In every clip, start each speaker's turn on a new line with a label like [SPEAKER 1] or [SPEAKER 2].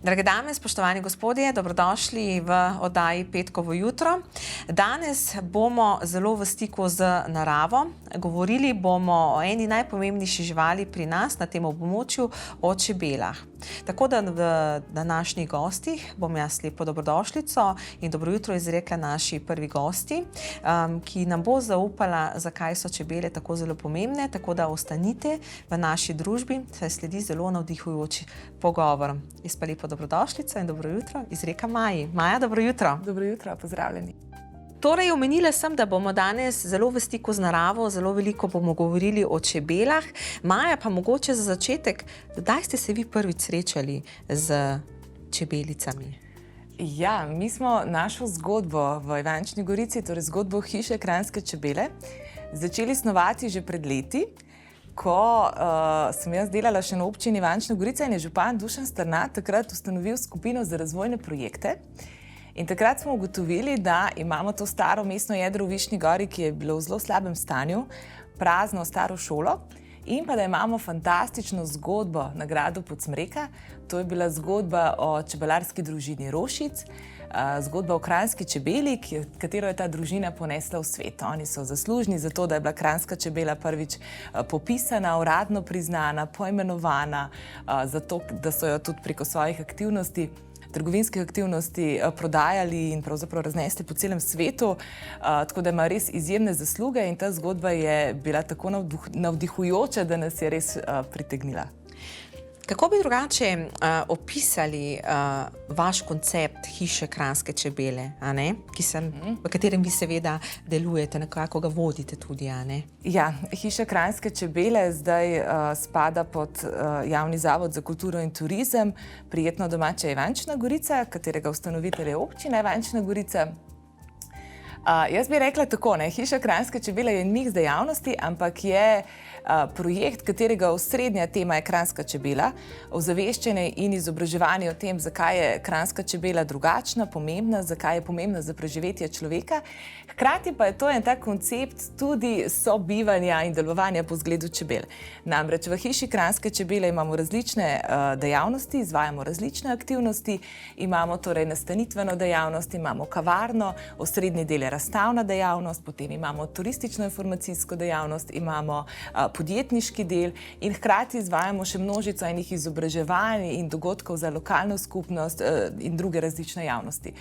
[SPEAKER 1] Drage dame, spoštovani gospodje, dobrodošli v oddaji Petkovo jutro. Danes bomo zelo v stiku z naravo. Govorili bomo o eni najpomembnejših živali pri nas na tem območju, o čebelah. Tako da v današnjih gostih bom jaz lepo dobrodošlico in dobro jutro izrekla naši prvi gosti, ki nam bo zaupala, zakaj so čebele tako zelo pomembne, tako da ostanite v naši družbi, saj sledi zelo navdihujoč pogovor. Jaz pa lepo dobrodošlico in dobro jutro izreka Maji. Maja, dobro jutro.
[SPEAKER 2] Dobro jutro, pozdravljeni.
[SPEAKER 1] Torej, omenila sem, da bomo danes zelo v stiku z naravo, zelo veliko bomo govorili o čebelah. Maja, pa mogoče za začetek, kdaj ste se vi prvič srečali z čebelicami?
[SPEAKER 2] Ja, mi smo našo zgodbo v Ivančni Gorici, torej zgodbo hiše Kranjske čebele, začeli snovati že pred leti, ko sem jaz delala še na občini Ivančna Gorica in je župan Dušan Strnad takrat ustanovil skupino za razvojne projekte. In takrat smo ugotovili, da imamo to staro mestno jedro v Višnji Gori, ki je bilo v zelo slabem stanju, prazno staro šolo, in pa da imamo fantastično zgodbo na gradu Podsmreka. To je bila zgodba o čebelarski družini Rošic, zgodba o kranjski čebeli, katero je ta družina ponesla v svet. Oni so zaslužni za to, da je bila kranjska čebela prvič popisana, uradno priznana, poimenovana, zato da so jo tudi preko svojih aktivnosti, trgovinskih aktivnosti prodajali in pravzaprav raznesli po celem svetu, tako da ima res izjemne zasluge in ta zgodba je bila tako navdihujoča, da nas je res pritegnila.
[SPEAKER 1] Kako bi drugače opisali vaš koncept hiše Kranjske čebele, v katerem vi seveda delujete, nekako ga vodite tudi, a ne?
[SPEAKER 2] Ja, hiša Kranjske čebele zdaj spada pod Javni zavod za kulturo in turizem, Prijetno domača Ivančna Gorica, katerega ustanovitelj je občina Ivančna Gorica. Jaz bi rekla tako, hiša Kranjske čebele je miks dejavnosti, ampak je projekt, katerega osrednja tema je kranjska čebela, ozaveščanje in izobraževanje o tem, zakaj je kranjska čebela drugačna, pomembna, zakaj je pomembna za preživetje človeka. Hkrati pa je to en tak koncept tudi sobivanja in delovanja po zgledu čebel. Namreč v hiši Kranjske čebele imamo različne dejavnosti, izvajamo različne aktivnosti, imamo torej nastanitveno dejavnost, imamo kavarno, osrednji del je razstavna dejavnost, potem imamo turistično-informacijsko dejavnost, imamo podjetniški del in hkrati izvajamo še množico enih izobraževanj in dogodkov za lokalno skupnost in druge različne javnosti.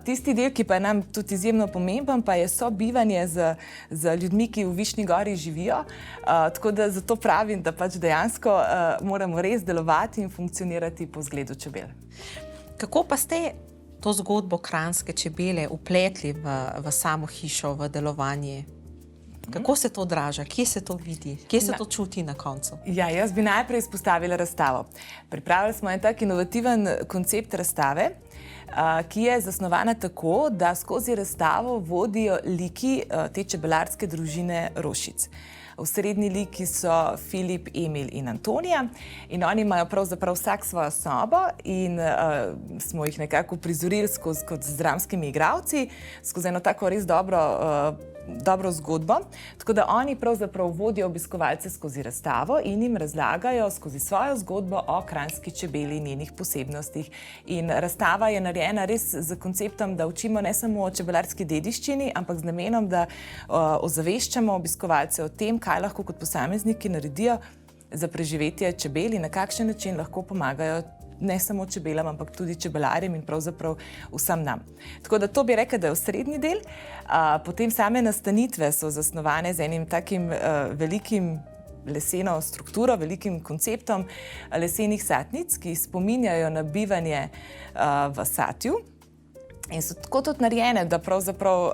[SPEAKER 2] Tisti del, ki pa je nam tudi izjemno pomemben, pa je sobivanje z ljudmi, ki v Višnji Gori živijo, tako da zato pravim, da pač dejansko moramo res delovati in funkcionirati po zgledu čebel.
[SPEAKER 1] Kako pa ste to zgodbo Kranjske čebele vpletli v samo hišo, v delovanje? Kako se to odraža? Kje se to vidi? Kje se to čuti na koncu?
[SPEAKER 2] Ja, jaz bi najprej izpostavila razstavo. Pripravili smo en tak inovativen koncept razstave, ki je zasnovana tako, da skozi razstavo vodijo liki te čebelarske družine Rošic. Osrednji liki so Filip, Emil in Antonija in oni imajo pravzaprav vsak svojo sobo in smo jih nekako prizorili kot z dramskimi igralci, skozi eno tako res dobro zgodbo, tako da oni pravzaprav vodijo obiskovalce skozi razstavo in jim razlagajo skozi svojo zgodbo o kranjski čebeli in njenih posebnostih. In razstava je narejena res z konceptom, da učimo ne samo o čebelarski dediščini, ampak z namenom, da ozaveščamo obiskovalce o tem, kaj lahko kot posamezniki naredijo za preživetje čebel in na kakšen način lahko pomagajo ne samo čebelam, ampak tudi čebelarjem in pravzaprav vsem nam. Tako da to bi rekla, da je osrednji del. Potem same nastanitve so zasnovane z enim takim velikim leseno strukturo, velikim konceptom lesenih satnic, ki spominjajo na bivanje v satju. In so tako tudi narejene, da pravzaprav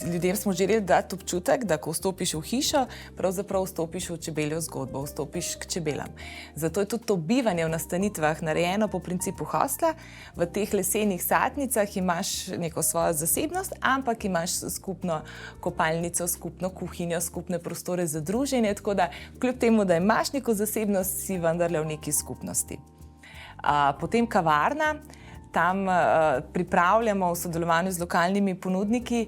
[SPEAKER 2] ljudem smo želeli dati občutek, da ko vstopiš v hišo, pravzaprav vstopiš v čebeljo zgodbo, vstopiš k čebelam. Zato je tudi to bivanje v nastanitvah narejeno po principu hostla. V teh lesenih satnicah imaš neko svojo zasebnost, ampak imaš skupno kopalnico, skupno kuhinjo, skupne prostore za druženje, tako da kljub temu, da imaš neko zasebnost, si vendarle v neki skupnosti. Potem kavarna. Tam pripravljamo v sodelovanju z lokalnimi ponudniki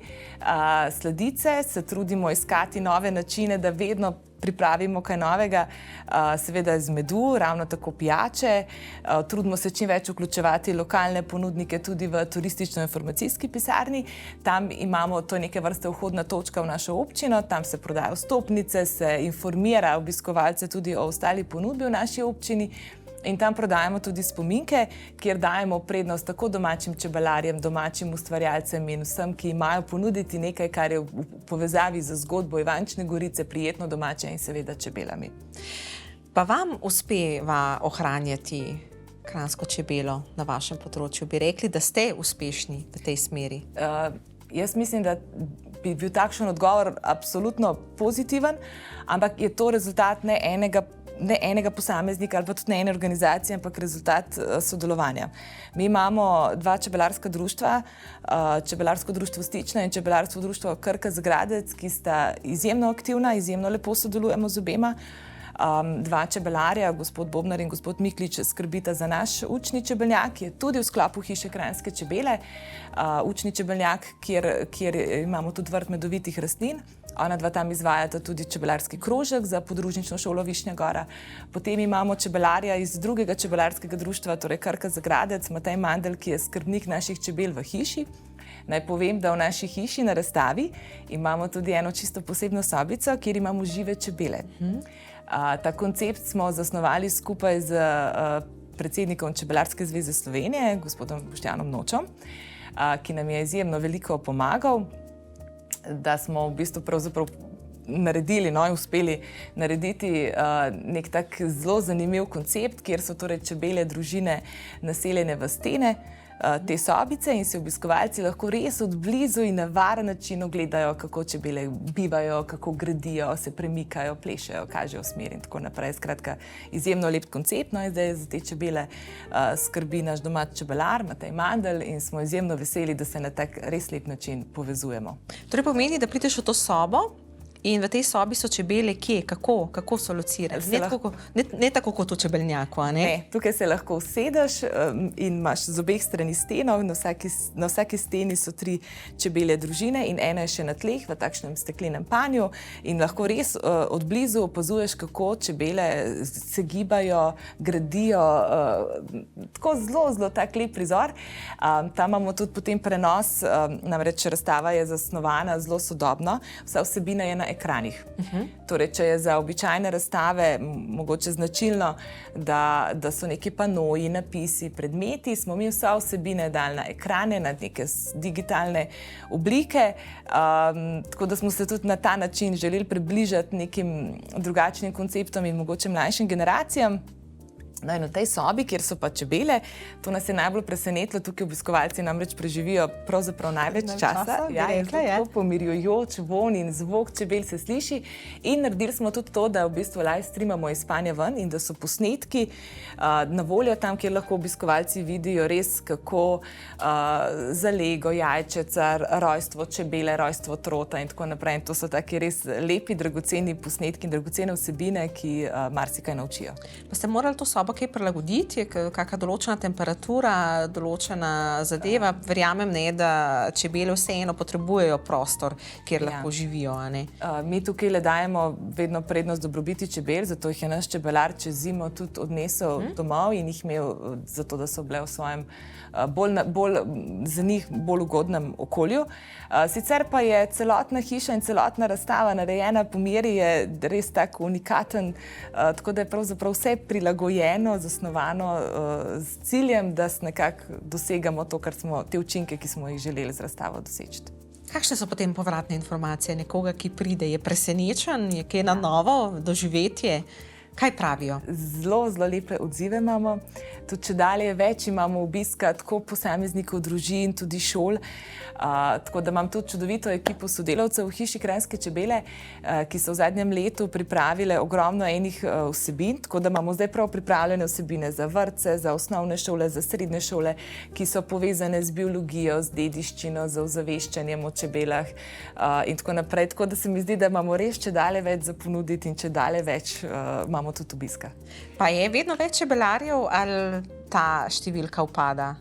[SPEAKER 2] sladice, se trudimo iskati nove načine, da vedno pripravimo kaj novega, seveda z medu, ravno tako pijače. Trudimo se čim več vključevati lokalne ponudnike tudi v turistično-informacijski pisarni. Tam imamo to neke vrste vhodna točka v našo občino, tam se prodajo vstopnice, se informira obiskovalce tudi o ostali ponudbi v naši občini. In tam prodajamo tudi spominke, kjer dajemo prednost tako domačim čebelarjem, domačim ustvarjalcem in vsem, ki imajo ponuditi nekaj, kar je v povezavi z zgodbo Ivančne Gorice, prijetno domače in seveda čebelami.
[SPEAKER 1] Pa vam uspeva ohranjati kranjsko čebelo na vašem področju? Bi rekli, da ste uspešni v tej smeri?
[SPEAKER 2] Jaz mislim, da bi bil takšen odgovor absolutno pozitiven, ampak je to rezultat ne enega posameznika ali pa tudi ne ene organizacije, ampak rezultat sodelovanja. Mi imamo dva čebelarska društva, Čebelarsko društvo Stična in Čebelarsko društvo Krka Zagradec, ki sta izjemno aktivna, izjemno lepo sodelujemo z obema. Dva čebelarja, gospod Bobnar in gospod Miklič, skrbita za naš učni čebeljak, ki je tudi v sklopu Hiše Kranjske čebele. Učni čebeljak, kjer imamo tudi vrt medovitih rastlin. Ona dva tam izvajata tudi čebelarski krožek za podružnično šolo Višnja Gora. Potem imamo čebelarja iz drugega čebelarskega društva, torej Krka Zagradec, Matej Mandl, ki je skrbnik naših čebel v hiši. Naj povem, da v naši hiši na razstavi imamo tudi eno čisto posebno sobico, kjer imamo žive čebele. Ta koncept smo zasnovali skupaj z predsednikom Čebelarske zveze Slovenije, gospodom Boštjanom Nočom, ki nam je izjemno veliko pomagal, da smo v bistvu pravzaprav uspeli narediti nek tak zelo zanimiv koncept, kjer so torej čebelje družine naseljene v stene te sobice in si obiskovalci lahko res od blizu in na varen način ogledajo, kako čebele bivajo, kako gradijo, se premikajo, plešejo, kažejo smer in tako naprej. Skratka, izjemno lep koncept. No, in zdaj za te čebele skrbi naš domač čebelar, Matej Mandl, in smo izjemno veseli, da se na tak res lep način povezujemo.
[SPEAKER 1] Torej pomeni, da prideš v to sobo in v tej sobi so čebele kje? Kako so locirane? Ne tako kot v čebelnjaku, a ne?
[SPEAKER 2] Ne, tukaj se lahko usedeš in imaš z obeh strani steno. Na vsaki steni so 3 čebelje družine in ena je še na tleh v takšnem steklenem panju in lahko res od blizu opazuješ, kako čebele se gibajo, gradijo. Tako zelo tak lep prizor. Tam imamo tudi potem prenos, namreč razstava je zasnovana zelo sodobno. Vsa vsebina je na ekranih. Torej, če je za običajne razstave mogoče značilno, da so neki panoji, napisi, predmeti, smo mi vsa vsebine dali na ekrane, na neke digitalne oblike, tako da smo se tudi na ta način želeli približati nekim drugačnim konceptom in mogoče mlajšim generacijam. No, in v tej sobi, kjer so pa čebele, to nas je najbolj presenetilo, tukaj obiskovalci namreč preživijo pravzaprav največ časa. Ja, je tako pomirjujoč vonj in zvok čebel se sliši. In naredili smo tudi to, da v bistvu live streamamo iz spanja ven in da so posnetki na voljo tam, kjer lahko obiskovalci vidijo res, kako zalego jajčeca, rojstvo čebele, rojstvo trota in tako naprej. In to so taki res lepi, dragoceni posnetki in dragocene vsebine, ki marsikaj naučijo.
[SPEAKER 1] Pa ste morali to sobo kaj prilagoditi? Je kakšna določena temperatura, določena zadeva? Verjamem, ne, da čebele vseeno potrebujejo prostor, kjer lahko živijo, a ne?
[SPEAKER 2] Mi tukaj dajemo vedno prednost dobrobiti čebel, zato jih je naš čebelar čez zimo tudi odnesel domov in jih imel zato, da so bile v svojem za njih bolj ugodnem okolju. Sicer pa je celotna hiša in celotna razstava narejena po meri, je res tako unikaten, tako da je pravzaprav vse prilagojeno, zasnovano s ciljem, da nekako dosegamo to, te učinke, ki smo jih želeli z razstavo doseči.
[SPEAKER 1] Kakšne so potem povratne informacije nekoga, ki pride? Je presenečen? Je kaj na novo doživetje? Kaj pravijo?
[SPEAKER 2] Zelo lepe odzive imamo. Tudi če dalje več imamo obiska tako posameznikov, družin, tudi šol. Tako da imam tudi čudovito ekipo sodelavcev v Hiši Kranjske čebele, ki so v zadnjem letu pripravile ogromno enih vsebin. Tako da imamo zdaj prav pripravljene vsebine za vrtce, za osnovne šole, za srednje šole, ki so povezane z biologijo, z dediščino, z ozaveščanjem o čebelah in tako naprej. Tako da se mi zdi, da imamo res čedalje več za ponuditi in čedalje več imamo tudi obiska.
[SPEAKER 1] Pa je vedno več čebelarjev ali ta številka upada?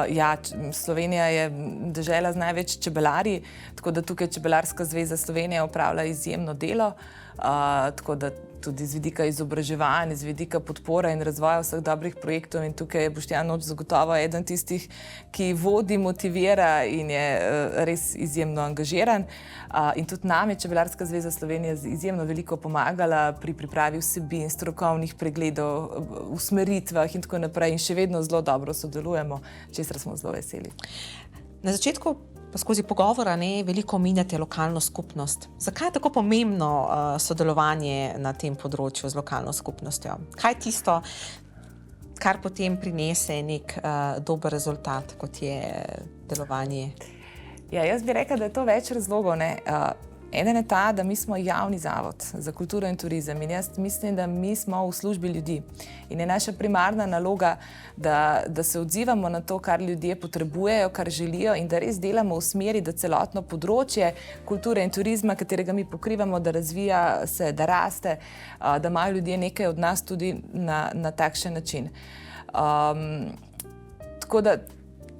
[SPEAKER 2] Ja, Slovenija je dežela z največ čebelarji, tako da tukaj Čebelarska zveza Slovenije opravlja izjemno delo, tako da tudi z vidika izobraževanja, z vidika podpore in razvoja vseh dobrih projektov in tukaj je Boštjan Noč zagotovo eden tistih, ki vodi, motivira in je res izjemno angažiran. In tudi nam je Čebelarska zveza Slovenije izjemno veliko pomagala pri pripravi vsebin, strokovnih pregledov, usmeritvah in tako naprej in še vedno zelo dobro sodelujemo, česar smo zelo veseli.
[SPEAKER 1] Na začetku pa skozi pogovora veliko omenjate lokalno skupnost. Zakaj je tako pomembno sodelovanje na tem področju z lokalno skupnostjo? Kaj je tisto, kar potem prinese nek dober rezultat, kot je delovanje?
[SPEAKER 2] Ja, jaz bi rekla, da je to več razlogov. Eden je ta, da mi smo javni zavod za kulturo in turizem in jaz mislim, da mi smo v službi ljudi. In je naša primarna naloga, da se odzivamo na to, kar ljudje potrebujejo, kar želijo in da res delamo v smeri, da celotno področje kulture in turizma, katerega mi pokrivamo, da razvija se, da raste, da imajo ljudje nekaj od nas tudi na takšen način. Tako da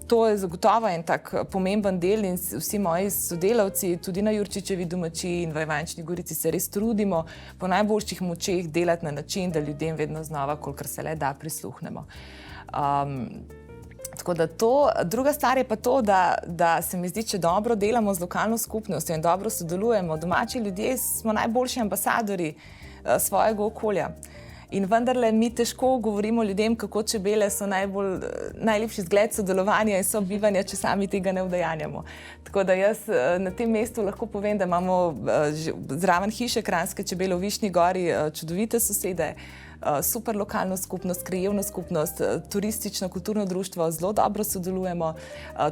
[SPEAKER 2] to je zagotovo en tak pomemben del in vsi moji sodelavci, tudi na Jurčičevi domačiji in v Ivančni Gorici se res trudimo po najboljših močeh delati na način, da ljudem vedno znova, kolikor se le da, prisluhnemo. Tako da to, druga stvar je pa to, da se mi zdi, če dobro delamo z lokalno skupnostjo in dobro sodelujemo, domači ljudje smo najboljši ambasadori svojega okolja. In vendarle mi težko govorimo ljudem, kako čebele so najlepši zgled sodelovanja in sobivanja, če sami tega ne udejanjamo. Tako da jaz na tem mestu lahko povem, da imamo zraven hiše Kranjske čebele v Višnji Gori čudovite sosede, super lokalno skupnost, krajevno skupnost, turistično kulturno društvo, zelo dobro sodelujemo.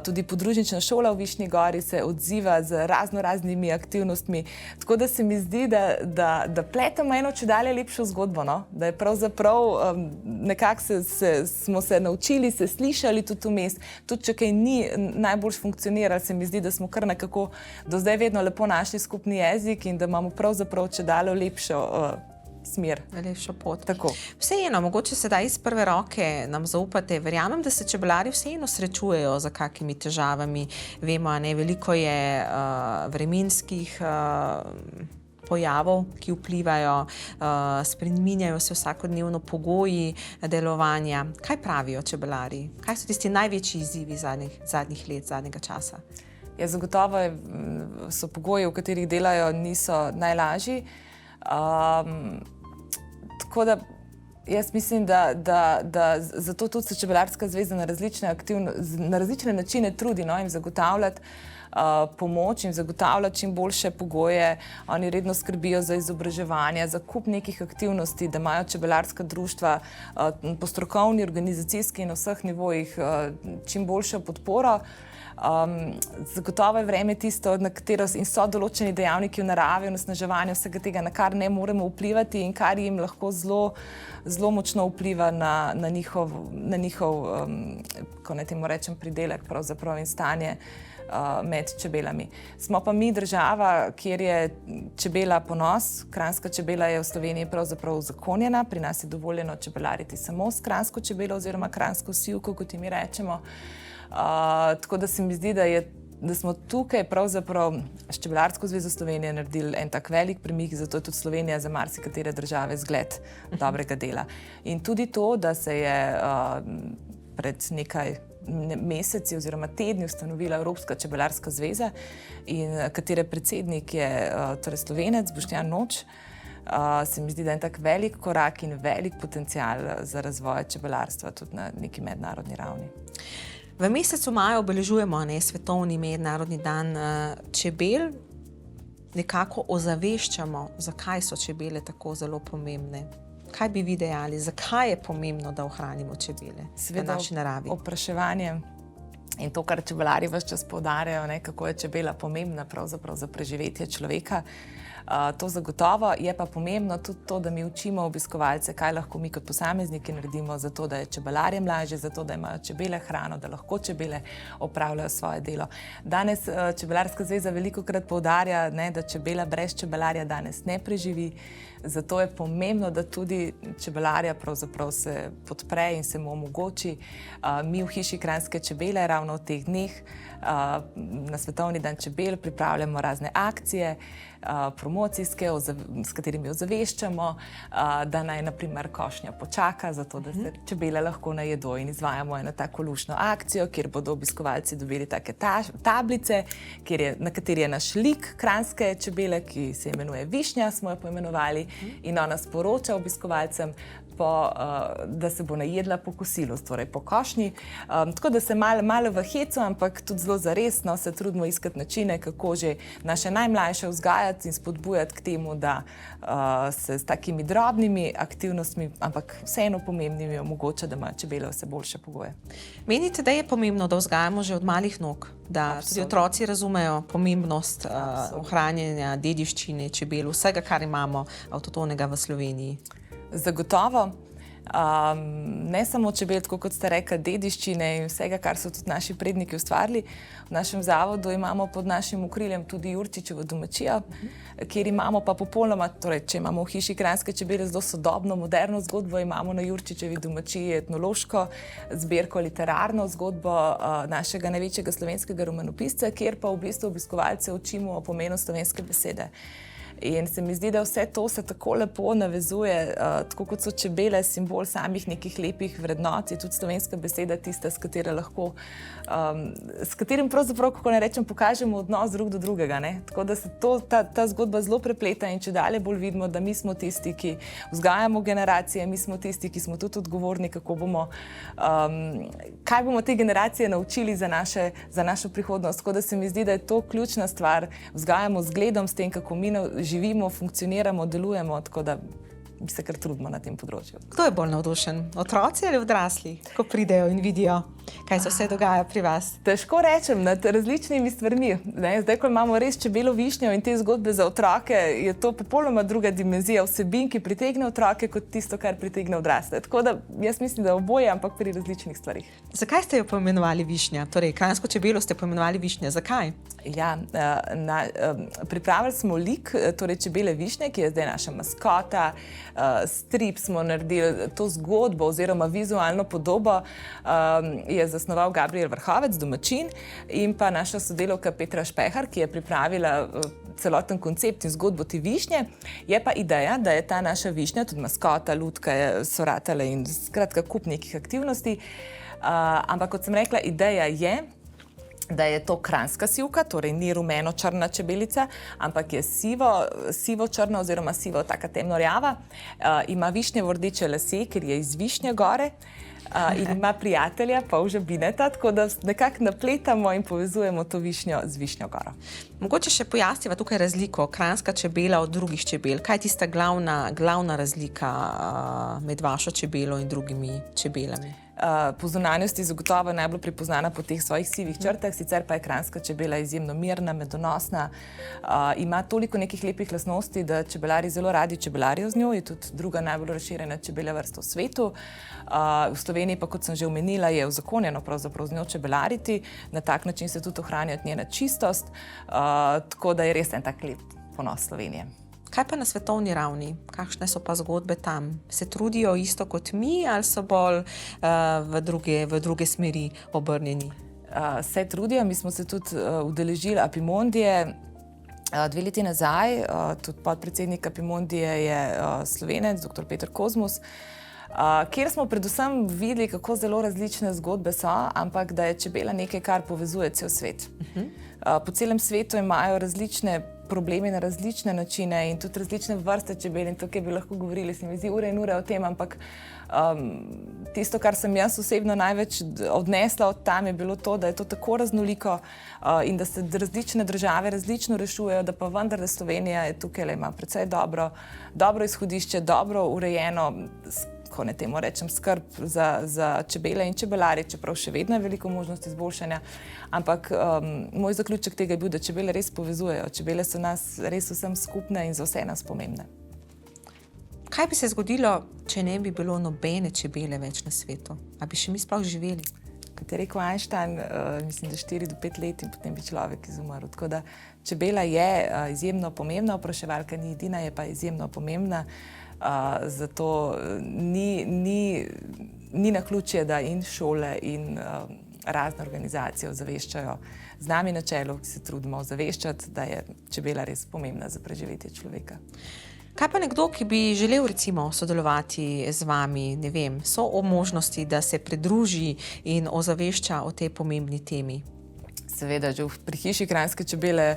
[SPEAKER 2] Tudi podružnična šola v Višnji Gori se odziva z raznimi aktivnostmi. Tako da se mi zdi, da pletemo eno čedalje lepšo zgodbo, no? Da je pravzaprav nekako smo se naučili, se slišali tudi vmes. Tudi če kaj ni najbolj funkcioniralo, se mi zdi, da smo kar nekako do zdaj vedno lepo našli skupni jezik in da imamo pravzaprav čedalje lepšo smer.
[SPEAKER 1] Lepšo pot.
[SPEAKER 2] Tako.
[SPEAKER 1] Vseeno, mogoče sedaj iz prve roke nam zaupate. Verjamem, da se čebelarji vseeno srečujejo z kakimi težavami. Vemo, veliko je vremenskih pojavov, ki vplivajo, spreminjajo se vsakodnevno pogoji delovanja. Kaj pravijo čebelarji? Kaj so tisti največji izzivi zadnjih let, zadnjega časa?
[SPEAKER 2] Ja, zagotovo so pogoji, v katerih delajo, niso najlažji. Tako da jaz mislim, da zato tudi se Čebelarska zveza na različne načine trudi jim zagotavljati pomoč in zagotavljati čim boljše pogoje. Oni redno skrbijo za izobraževanje, za kup nekih aktivnosti, da imajo čebelarska društva po strokovni, organizacijski in na vseh nivojih čim boljšo podporo. Zagotovo je vreme tisto, na katero in so določeni dejavniki v naravi, onesnaževanja, vsega tega, na kar ne moremo vplivati in kar jim lahko zelo močno vpliva na njihov, ko naj temu rečem, pridelek pravzaprav in stanje med čebelami. Smo pa mi država, kjer je čebela ponos. Kranjska čebela je v Sloveniji pravzaprav uzakonjena. Pri nas je dovoljeno čebelariti samo s kranjsko čebelo oziroma kranjsko sivko, kot ji mi rečemo. Tako da se mi zdi, da smo tukaj pravzaprav s Čebelarsko zvezo Slovenije naredili en tak velik premik, zato je tudi Slovenija za marsikatere države zgled dobrega dela. In tudi to, da se je pred nekaj meseci oziroma tedni ustanovila Evropska čebelarska zveza in katere predsednik je torej Slovenec Boštjan Noč, se mi zdi, da je en tak velik korak in velik potencial za razvoj čebelarstva tudi na neki mednarodni ravni.
[SPEAKER 1] V mesecu maju obeležujemo svetovni mednarodni dan čebel. Nekako ozaveščamo, zakaj so čebele tako zelo pomembne. Kaj bi vi dejali, zakaj je pomembno, da ohranimo čebele v naši naravi?
[SPEAKER 2] Opraševanje in to, kar čebelarji ves čas poudarjajo, kako je čebela pomembna pravzaprav za preživetje človeka. To zagotovo, je pa pomembno tudi to, da mi učimo obiskovalce, kaj lahko mi kot posamezniki naredimo za to, da je čebelarjem lažje, za to, da imajo čebele hrano, da lahko čebele opravljajo svoje delo. Danes Čebelarska zveza velikokrat poudarja, da čebela brez čebelarja danes ne preživi. Zato je pomembno, da tudi čebelarja pravzaprav se podpre in se mu omogoči. Mi v Hiši Kranjske čebele ravno v teh dneh na Svetovni dan čebel pripravljamo razne akcije, promocijske, s katerimi ozaveščamo, da naj na primer košnja počaka, zato da se čebele lahko najedo, in izvajamo eno tako luštno akcijo, kjer bodo obiskovalci dobili take tablice, na kateri je naš lik kranjske čebele, ki se imenuje Višnja, smo jo poimenovali, in ona sporoča obiskovalcem, da se bo najedla po kosilu, torej po košnji. Tako da se malo v hecu, ampak tudi zelo zaresno se trudimo iskati načine, kako že naše najmlajše vzgajati in spodbujati k temu, da se s takimi drobnimi aktivnostmi, ampak vseeno pomembnimi, omogoča, da imajo čebele vse boljše pogoje.
[SPEAKER 1] Menite, da je pomembno, da vzgajamo že od malih nog, da tudi otroci razumejo pomembnost ohranjanja dediščine čebel, vsega, kar imamo avtohtonega v Sloveniji?
[SPEAKER 2] Zagotovo. Ne samo čebel, tako kot ste rekli, dediščine in vsega, kar so tudi naši predniki ustvarili. V našem zavodu imamo pod našim okriljem tudi Jurčičevo domačijo, kjer imamo pa popolnoma, torej če imamo v Hiši Kranjske čebele zelo sodobno, moderno zgodbo, imamo na Jurčičevi domačiji etnološko zbirko, literarno zgodbo našega največjega slovenskega romanopisca, kjer pa v bistvu obiskovalce učimo o pomenu slovenske besede. In se mi zdi, da vse to se tako lepo navezuje, tako kot so čebele simbol samih nekih lepih vrednot, je tudi slovenska beseda tista, s katerim pravzaprav, kako ne rečem, pokažemo odnos drug do drugega. Tako da se ta zgodba zelo prepleta in čedalje bolj vidimo, da mi smo tisti, ki vzgajamo generacije, mi smo tisti, ki smo tudi odgovorni, kaj bomo te generacije naučili za našo prihodnost. Tako da se mi zdi, da je to ključna stvar. Vzgajamo zgledom s tem, kako mi živimo, funkcioniramo, delujemo, tako da se kar trudimo na tem področju.
[SPEAKER 1] Kdo je bolj navdušen? Otroci ali odrasli, ko pridejo in vidijo, kaj se vse dogaja pri vas?
[SPEAKER 2] Težko rečem, nad različnimi stvarmi. Zdaj, ko imamo res čebelo Višnjo in te zgodbe za otroke, je to popolnoma druga dimenzija vsebin, ki pritegne otroke, kot tisto, kar pritegne odrasle. Tako da jaz mislim, da oboje, ampak pri različnih stvarih.
[SPEAKER 1] Zakaj ste jo poimenovali Višnja? Torej, kranjsko čebelo ste poimenovali Višnja. Zakaj?
[SPEAKER 2] Ja, pripravili smo lik, torej čebele Višnje, ki je zdaj naša maskota. Strip smo naredili, to zgodbo oziroma vizualno podobo je zasnoval Gabriel Vrhovec, domačin, in pa naša sodelavka Petra Špehar, ki je pripravila celoten koncept in zgodbo te višnje. Je pa ideja, da je ta naša višnja, tudi maskota, lutka, so ratale in skratka kup nekih aktivnosti. Ampak kot sem rekla, ideja je, da je to kranjska sivka, torej ni rumeno-črna čebelica, ampak je sivo-črna oziroma sivo, taka temno-rjava. Ima višnjevo rdeče lase, ker je iz Višnje gore, in ima prijatelja, Polža Bineta, tako da nekako napletamo in povezujemo to višnjo z Višnjo goro.
[SPEAKER 1] Mogoče še pojasniva tukaj razliko, kranjska čebela od drugih čebel. Kaj je tista glavna razlika med vašo čebelo in drugimi čebelami?
[SPEAKER 2] Po zunanjosti zagotovo najbolj prepoznana po teh svojih sivih črtah, sicer pa je kranjska čebela izjemno mirna, medonosna, ima toliko nekih lepih lastnosti, da čebelari zelo radi čebelarijo z njo, je tudi druga najbolj razširjena čebelja vrsta v svetu. V Sloveniji pa, kot sem že omenila, je uzakonjeno pravzaprav z njo čebelariti, na tak način se tudi ohranja njena čistost, tako da je res en tak lep ponos Slovenije.
[SPEAKER 1] Kaj pa na svetovni ravni? Kakšne so pa zgodbe tam? Se trudijo isto kot mi ali so bolj v druge smeri obrnjeni?
[SPEAKER 2] Se trudijo, mi smo se tudi udeležili Apimondije 2 leti nazaj, tudi podpredsednik Apimondije je Slovenec, dr. Peter Kozmus, kjer smo predvsem videli, kako zelo različne zgodbe so, ampak da je čebela nekaj, kar povezuje cel svet. Po celem svetu imajo različne probleme na različne načine in tudi različne vrste čebel, in tukaj bi lahko govorili, se mi zdi, ure in ure o tem, ampak tisto, kar sem jaz osebno največ odnesla od tam, je bilo to, da je to tako raznoliko in da se različne države različno rešujejo, da pa vendar, da Slovenija je tukaj, ima precej dobro izhodišče, dobro urejeno, kako ne temu rečem, skrb za čebele in čebelarje, čeprav še vedno je veliko možnosti izboljšanja. Ampak moj zaključek tega je bil, da čebele res povezujejo. Čebele so nas res vsem skupne in za vse nas pomembne.
[SPEAKER 1] Kaj bi se zgodilo, če ne bi bilo nobene čebele več na svetu? A bi še mi sploh živeli?
[SPEAKER 2] Kot je rekel Einstein, mislim, da 4 do 5 let in potem bi človek izumrl. Tako da čebela je izjemno pomembna, opraševalka ni edina, je pa izjemno pomembna. Zato ni naključje, da in šole in razne organizacije ozaveščajo z nami na čelu, ki se trudimo ozaveščati, da je čebela res pomembna za preživetje človeka.
[SPEAKER 1] Kaj pa nekdo, ki bi želel recimo sodelovati z vami, ne vem, so o možnosti, da se pridruži in ozavešča o tej pomembni temi?
[SPEAKER 2] Seveda, že pri Hiši Kranjske čebele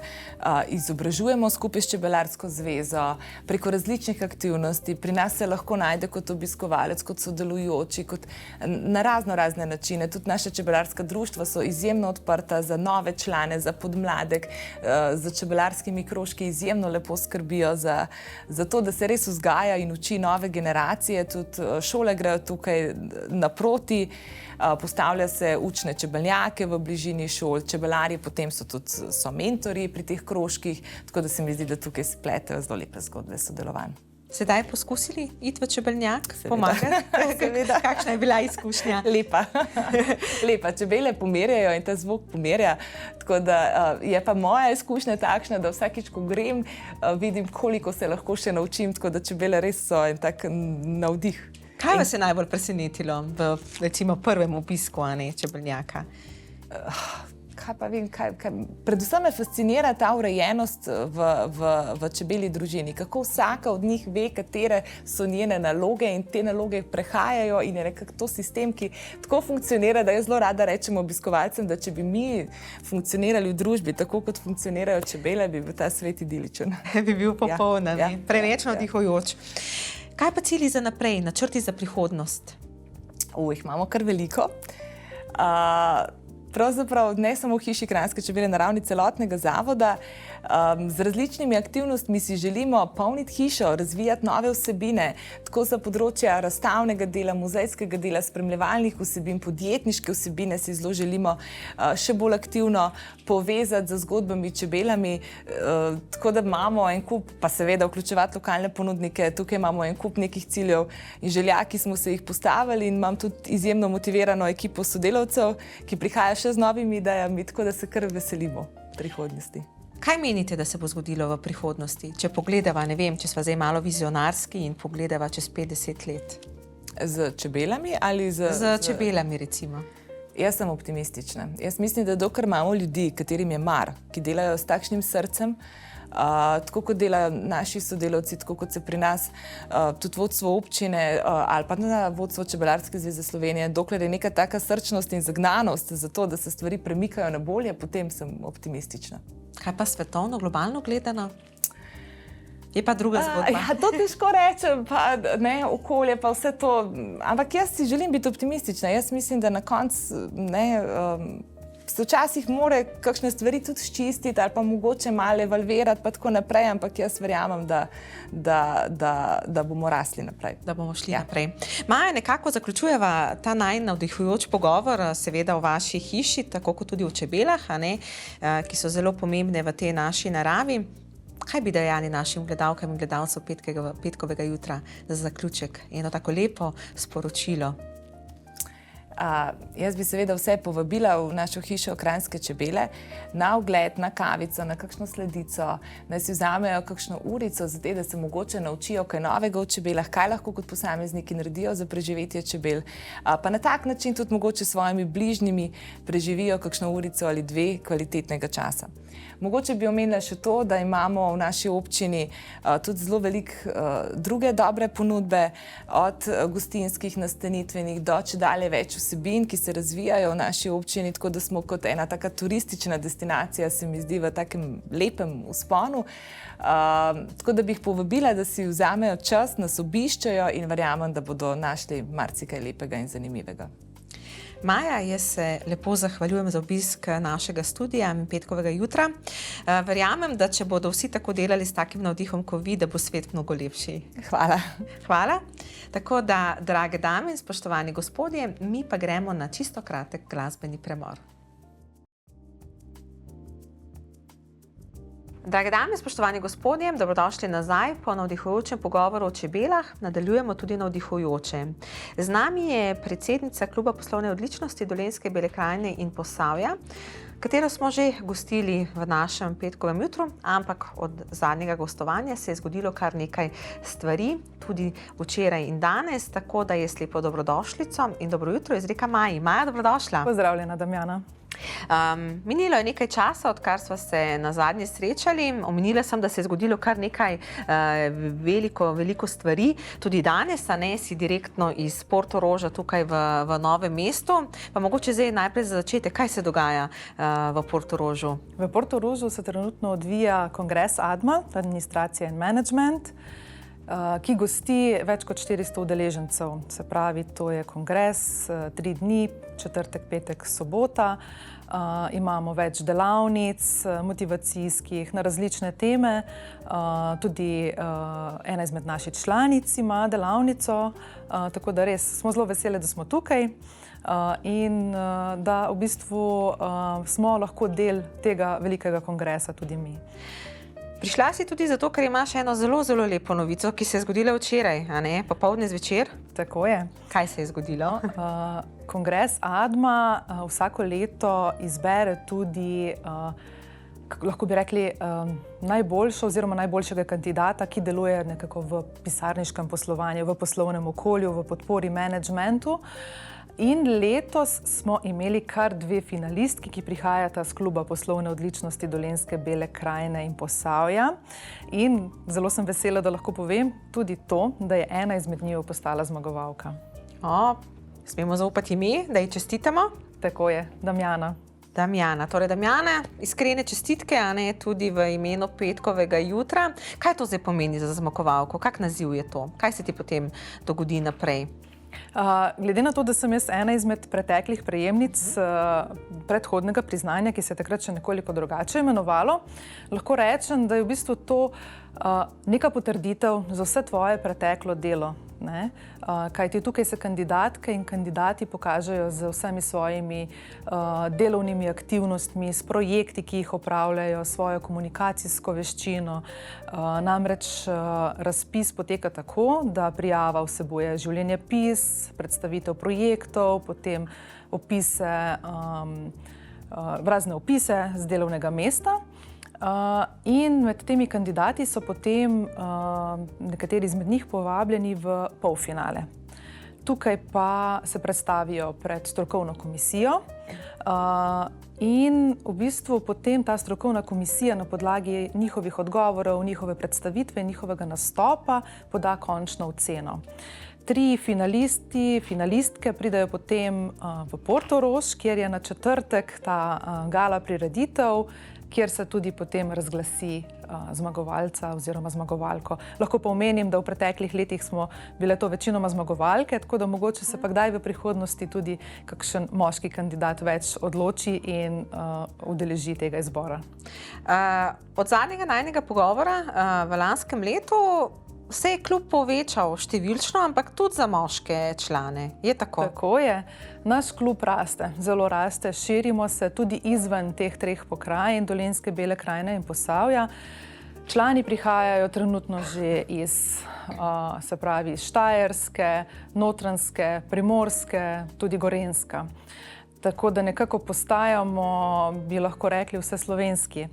[SPEAKER 2] izobražujemo skupaj s Čebelarsko zvezo, preko različnih aktivnosti. Pri nas se lahko najde kot obiskovalec, kot sodelujoči, na razne načine. Tudi naša čebelarska društva so izjemno odprta za nove člane, za podmladek, za čebelarskimi krožki izjemno lepo skrbijo za to, da se res vzgaja in uči nove generacije. Tudi šole grejo tukaj naproti, postavlja se učne čebeljake v bližini šol, čebelarji potem so tudi mentorji pri teh krožkih, tako da se mi zdi, da tukaj spletejo zelo lepe zgodbe sodelovanj.
[SPEAKER 1] Sedaj poskusili iti v čebeljak,
[SPEAKER 2] pomagati?
[SPEAKER 1] Seveda. Kakšna je bila izkušnja?
[SPEAKER 2] Lepa. Lepa. Čebele pomerjajo in ta zvok pomerja. Tako da je pa moja izkušnja takšna, da vsakič, ko grem, vidim, koliko se lahko še naučim, tako da čebele res so en tak navdih.
[SPEAKER 1] Kaj vas je najbolj presenetilo v recimo prvem obisku čebeljaka?
[SPEAKER 2] Kaj pa vem, predvsem me fascinira ta urejenost v čebelji družini. Kako vsaka od njih ve, katere so njene naloge in te naloge prehajajo in je nekako to sistem, ki tako funkcionira, da jaz zelo rada rečem obiskovalcem, da če bi mi funkcionirali v družbi tako, kot funkcionirajo čebele, bi bil ta svet idiličen.
[SPEAKER 1] Bi bil popoln, preveč navdihujoč.
[SPEAKER 2] Ja.
[SPEAKER 1] Kaj pa cilji za naprej, načrti za prihodnost?
[SPEAKER 2] Jih imamo kar veliko. Pravzaprav ne samo v Hiši Kranjske čebele, na ravni celotnega zavoda. Z različnimi aktivnostmi si želimo polniti hišo, razvijati nove vsebine, tako za področja razstavnega dela, muzejskega dela, spremljevalnih vsebin, podjetniške vsebine si zelo želimo še bolj aktivno povezati z zgodbami čebelami, tako da imamo en kup, pa seveda vključevati lokalne ponudnike, tukaj imamo en kup nekih ciljev in želja, ki smo se jih postavili in imam tudi izjemno motivirano ekipo sodelavcev, ki prihaja še z novimi idejami, tako da se kar veselimo prihodnosti.
[SPEAKER 1] Kaj menite, da se bo zgodilo v prihodnosti? Če pogledava, ne vem, če sva zdaj malo vizionarski in pogledava čez 50 let.
[SPEAKER 2] Z čebelami ali
[SPEAKER 1] z čebelami, recimo.
[SPEAKER 2] Jaz sem optimistična. Jaz mislim, da dokler imamo ljudi, katerim je mar, ki delajo s takšnim srcem, tako kot delajo naši sodelavci, tako kot se pri nas tudi vodstvo občine ali pa na vodstvo Čebelarske zveze Slovenije, dokler je neka taka srčnost in zagnanost za to, da se stvari premikajo na bolje, potem sem optimistična.
[SPEAKER 1] Kaj pa svetovno, globalno gledano? Je pa druga zgodba.
[SPEAKER 2] Ja, to težko rečem, pa ne, okolje, pa vse to. Ampak jaz si želim biti optimistična. Jaz mislim, da na koncu se včasih more kakšne stvari tudi sčistiti ali pa mogoče malo evalvirati pa tako naprej, ampak jaz verjamem, da bomo rasli naprej.
[SPEAKER 1] Da bomo šli naprej. Maja, nekako zaključujeva ta navdihujoč pogovor, seveda o vaši hiši, tako kot tudi o čebelah, ki so zelo pomembne v tej naši naravi. Kaj bi dejali našim gledalkam in gledalcem petkovega jutra za zaključek? Eno tako lepo sporočilo.
[SPEAKER 2] Jaz bi seveda vse povabila v našo hišo Kranjske čebele na ogled, na kavico, na kakšno sledico, da si vzamejo kakšno urico, zato da se mogoče naučijo kaj novega o čebelah, kaj lahko kot posamezniki naredijo za preživetje čebel, pa na tak način tudi mogoče s svojimi bližnjimi preživijo kakšno urico ali dve kvalitetnega časa. Mogoče bi omenila še to, da imamo v naši občini tudi zelo veliko druge dobre ponudbe, od gostinskih, nastanitvenih do čedalje več vsebin, ki se razvijajo v naši občini, tako da smo kot ena taka turistična destinacija, se mi zdi, v takem lepem vzponu. Tako da bi jih povabila, da si vzamejo čas, nas obiščajo in verjamem, da bodo našli marsikaj lepega in zanimivega.
[SPEAKER 1] Maja, jaz se lepo zahvaljujem za obisk našega studia petkovega jutra. Verjamem, da če bodo vsi tako delali s takim navdihom kot vi, da bo svet mnogo lepši.
[SPEAKER 2] Hvala.
[SPEAKER 1] Hvala. Tako da, drage dame in spoštovani gospodje, mi pa gremo na čisto kratek glasbeni premor. Drage dame, spoštovani gospodje, dobrodošli nazaj po navdihujočem pogovoru o čebelah. Nadaljujemo tudi navdihujoče. Z nami je predsednica Kluba poslovne odličnosti Dolenjske, Bele krajine in Posavja, katero smo že gostili v našem petkovem jutru, ampak od zadnjega gostovanja se je zgodilo kar nekaj stvari, tudi včeraj in danes, tako da je slepo dobrodošlico in dobro jutro izreka Maji. Maja, dobrodošla.
[SPEAKER 3] Pozdravljena, Damjana.
[SPEAKER 1] Minilo je nekaj časa, odkar sva se na zadnje srečali. Omenila sem, da se je zgodilo kar nekaj veliko stvari. Tudi danes, a ne, si direktno iz Portoroža tukaj v Novem mestu. Pa mogoče zdaj najprej za začetek, kaj se dogaja v Portorožu?
[SPEAKER 3] V Portorožu se trenutno odvija kongres ADMA, administracija in management, ki gosti več kot 400 udeležencev. Se pravi, to je kongres 3 dni, četrtek, petek, sobota. Imamo več delavnic, motivacijskih, na različne teme. Tudi ena izmed naših članic ima delavnico, tako da res smo zelo veseli, da smo tukaj in da v bistvu smo lahko del tega velikega kongresa tudi mi.
[SPEAKER 1] Prišla si tudi zato, ker imaš eno zelo lepo novico, ki se je zgodila včeraj, a ne? Popoldne zvečer.
[SPEAKER 3] Tako je.
[SPEAKER 1] Kaj se je zgodilo?
[SPEAKER 3] Kongres ADMA vsako leto izbere tudi, lahko bi rekli, najboljšo oziroma najboljšega kandidata, ki deluje nekako v pisarniškem poslovanju, v poslovnem okolju, v podpori menedžmentu. In letos smo imeli kar 2 finalistki, ki prihajata z Kluba poslovne odličnosti Dolenjske, Bele krajine in Posavja. In zelo sem vesela, da lahko povem tudi to, da je ena izmed njiju postala zmagovalka.
[SPEAKER 1] Smemo zaupati ime, da ji čestitamo?
[SPEAKER 3] Tako je, Damjana.
[SPEAKER 1] Damjana. Torej, Damjana, iskrene čestitke, a ne, tudi v imenu petkovega jutra. Kaj to zdaj pomeni za zmagovalko? Kak naziv je to? Kaj se ti potem dogodi naprej?
[SPEAKER 3] Glede na to, da sem jaz ena izmed preteklih prejemnic predhodnega priznanja, ki se je takrat še nekoliko drugače imenovalo, lahko rečem, da je v bistvu to neka potrditev za vse tvoje preteklo delo. Kajti tukaj se kandidatke in kandidati pokažejo z vsemi svojimi delovnimi aktivnostmi, s projekti, ki jih opravljajo, svojo komunikacijsko veščino. Namreč razpis poteka tako, da prijava vsebuje življenjepis, predstavitev projektov, potem razne opise z delovnega mesta. In med temi kandidati so potem nekateri izmed njih povabljeni v polfinale. Tukaj pa se predstavijo pred strokovno komisijo in v bistvu potem ta strokovna komisija na podlagi njihovih odgovorov, njihove predstavitve, njihovega nastopa poda končno oceno. 3 finalistke pridejo potem v Portorož, kjer je na četrtek ta gala prireditev, kjer se tudi potem razglasi zmagovalca oziroma zmagovalko. Lahko pa omenim, da v preteklih letih smo bile to večinoma zmagovalke, tako da mogoče se pa kdaj v prihodnosti tudi kakšen moški kandidat več odloči in udeleži tega izbora.
[SPEAKER 1] Od zadnjega najnega pogovora v lanskem letu se je klub povečal številčno, ampak tudi za moške člane. Je tako?
[SPEAKER 3] Tako je. Naš klub raste, zelo raste. Širimo se tudi izven teh 3 pokrajin, Dolenjske, Bele krajine in Posavja. Člani prihajajo trenutno že iz Štajerske, Notranjske, Primorske, tudi Gorenjska. Tako da nekako postajamo, bi lahko rekli, vse slovenski.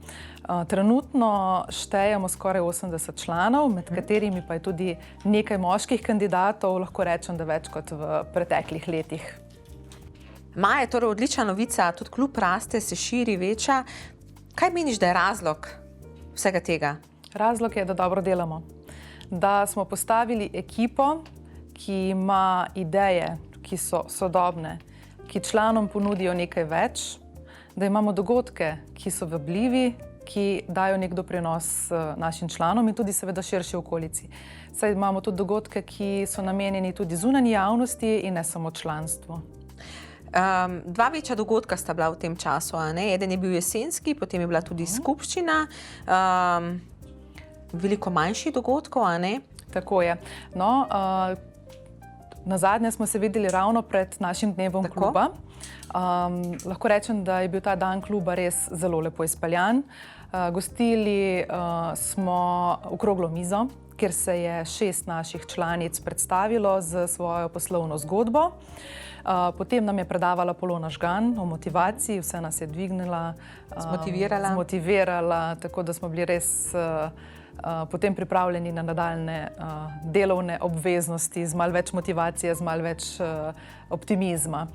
[SPEAKER 3] Trenutno štejemo skoraj 80 članov, med katerimi pa je tudi nekaj moških kandidatov, lahko rečem, da več kot v preteklih letih.
[SPEAKER 1] Maja, torej odlična novica, tudi klub raste, se širi, veča. Kaj meniš, da je razlog vsega tega?
[SPEAKER 3] Razlog je, da dobro delamo. Da smo postavili ekipo, ki ima ideje, ki so sodobne, ki članom ponudijo nekaj več, da imamo dogodke, ki so vabljivi, ki dajo nek doprinos našim članom in tudi seveda širši okolici. Saj imamo tudi dogodke, ki so namenjeni tudi zunanji javnosti in ne samo članstvu.
[SPEAKER 1] Dva večja dogodka sta bila v tem času. Eden je bil jesenski, potem je bila tudi skupščina, veliko manjših dogodkov.
[SPEAKER 3] Tako je. No, nazadnje smo se videli ravno pred našim dnevom kluba. Lahko rečem, da je bil ta dan kluba res zelo lepo izpeljan. Gostili smo okroglo mizo, kjer se je 6 naših članic predstavilo z svojo poslovno zgodbo. Potem nam je predavala Polona Žgan o motivaciji, vse nas je dvignila, zmotivirala, tako da smo bili res potem pripravljeni na nadaljne delovne obveznosti z malo več motivacije, z malo več optimizma.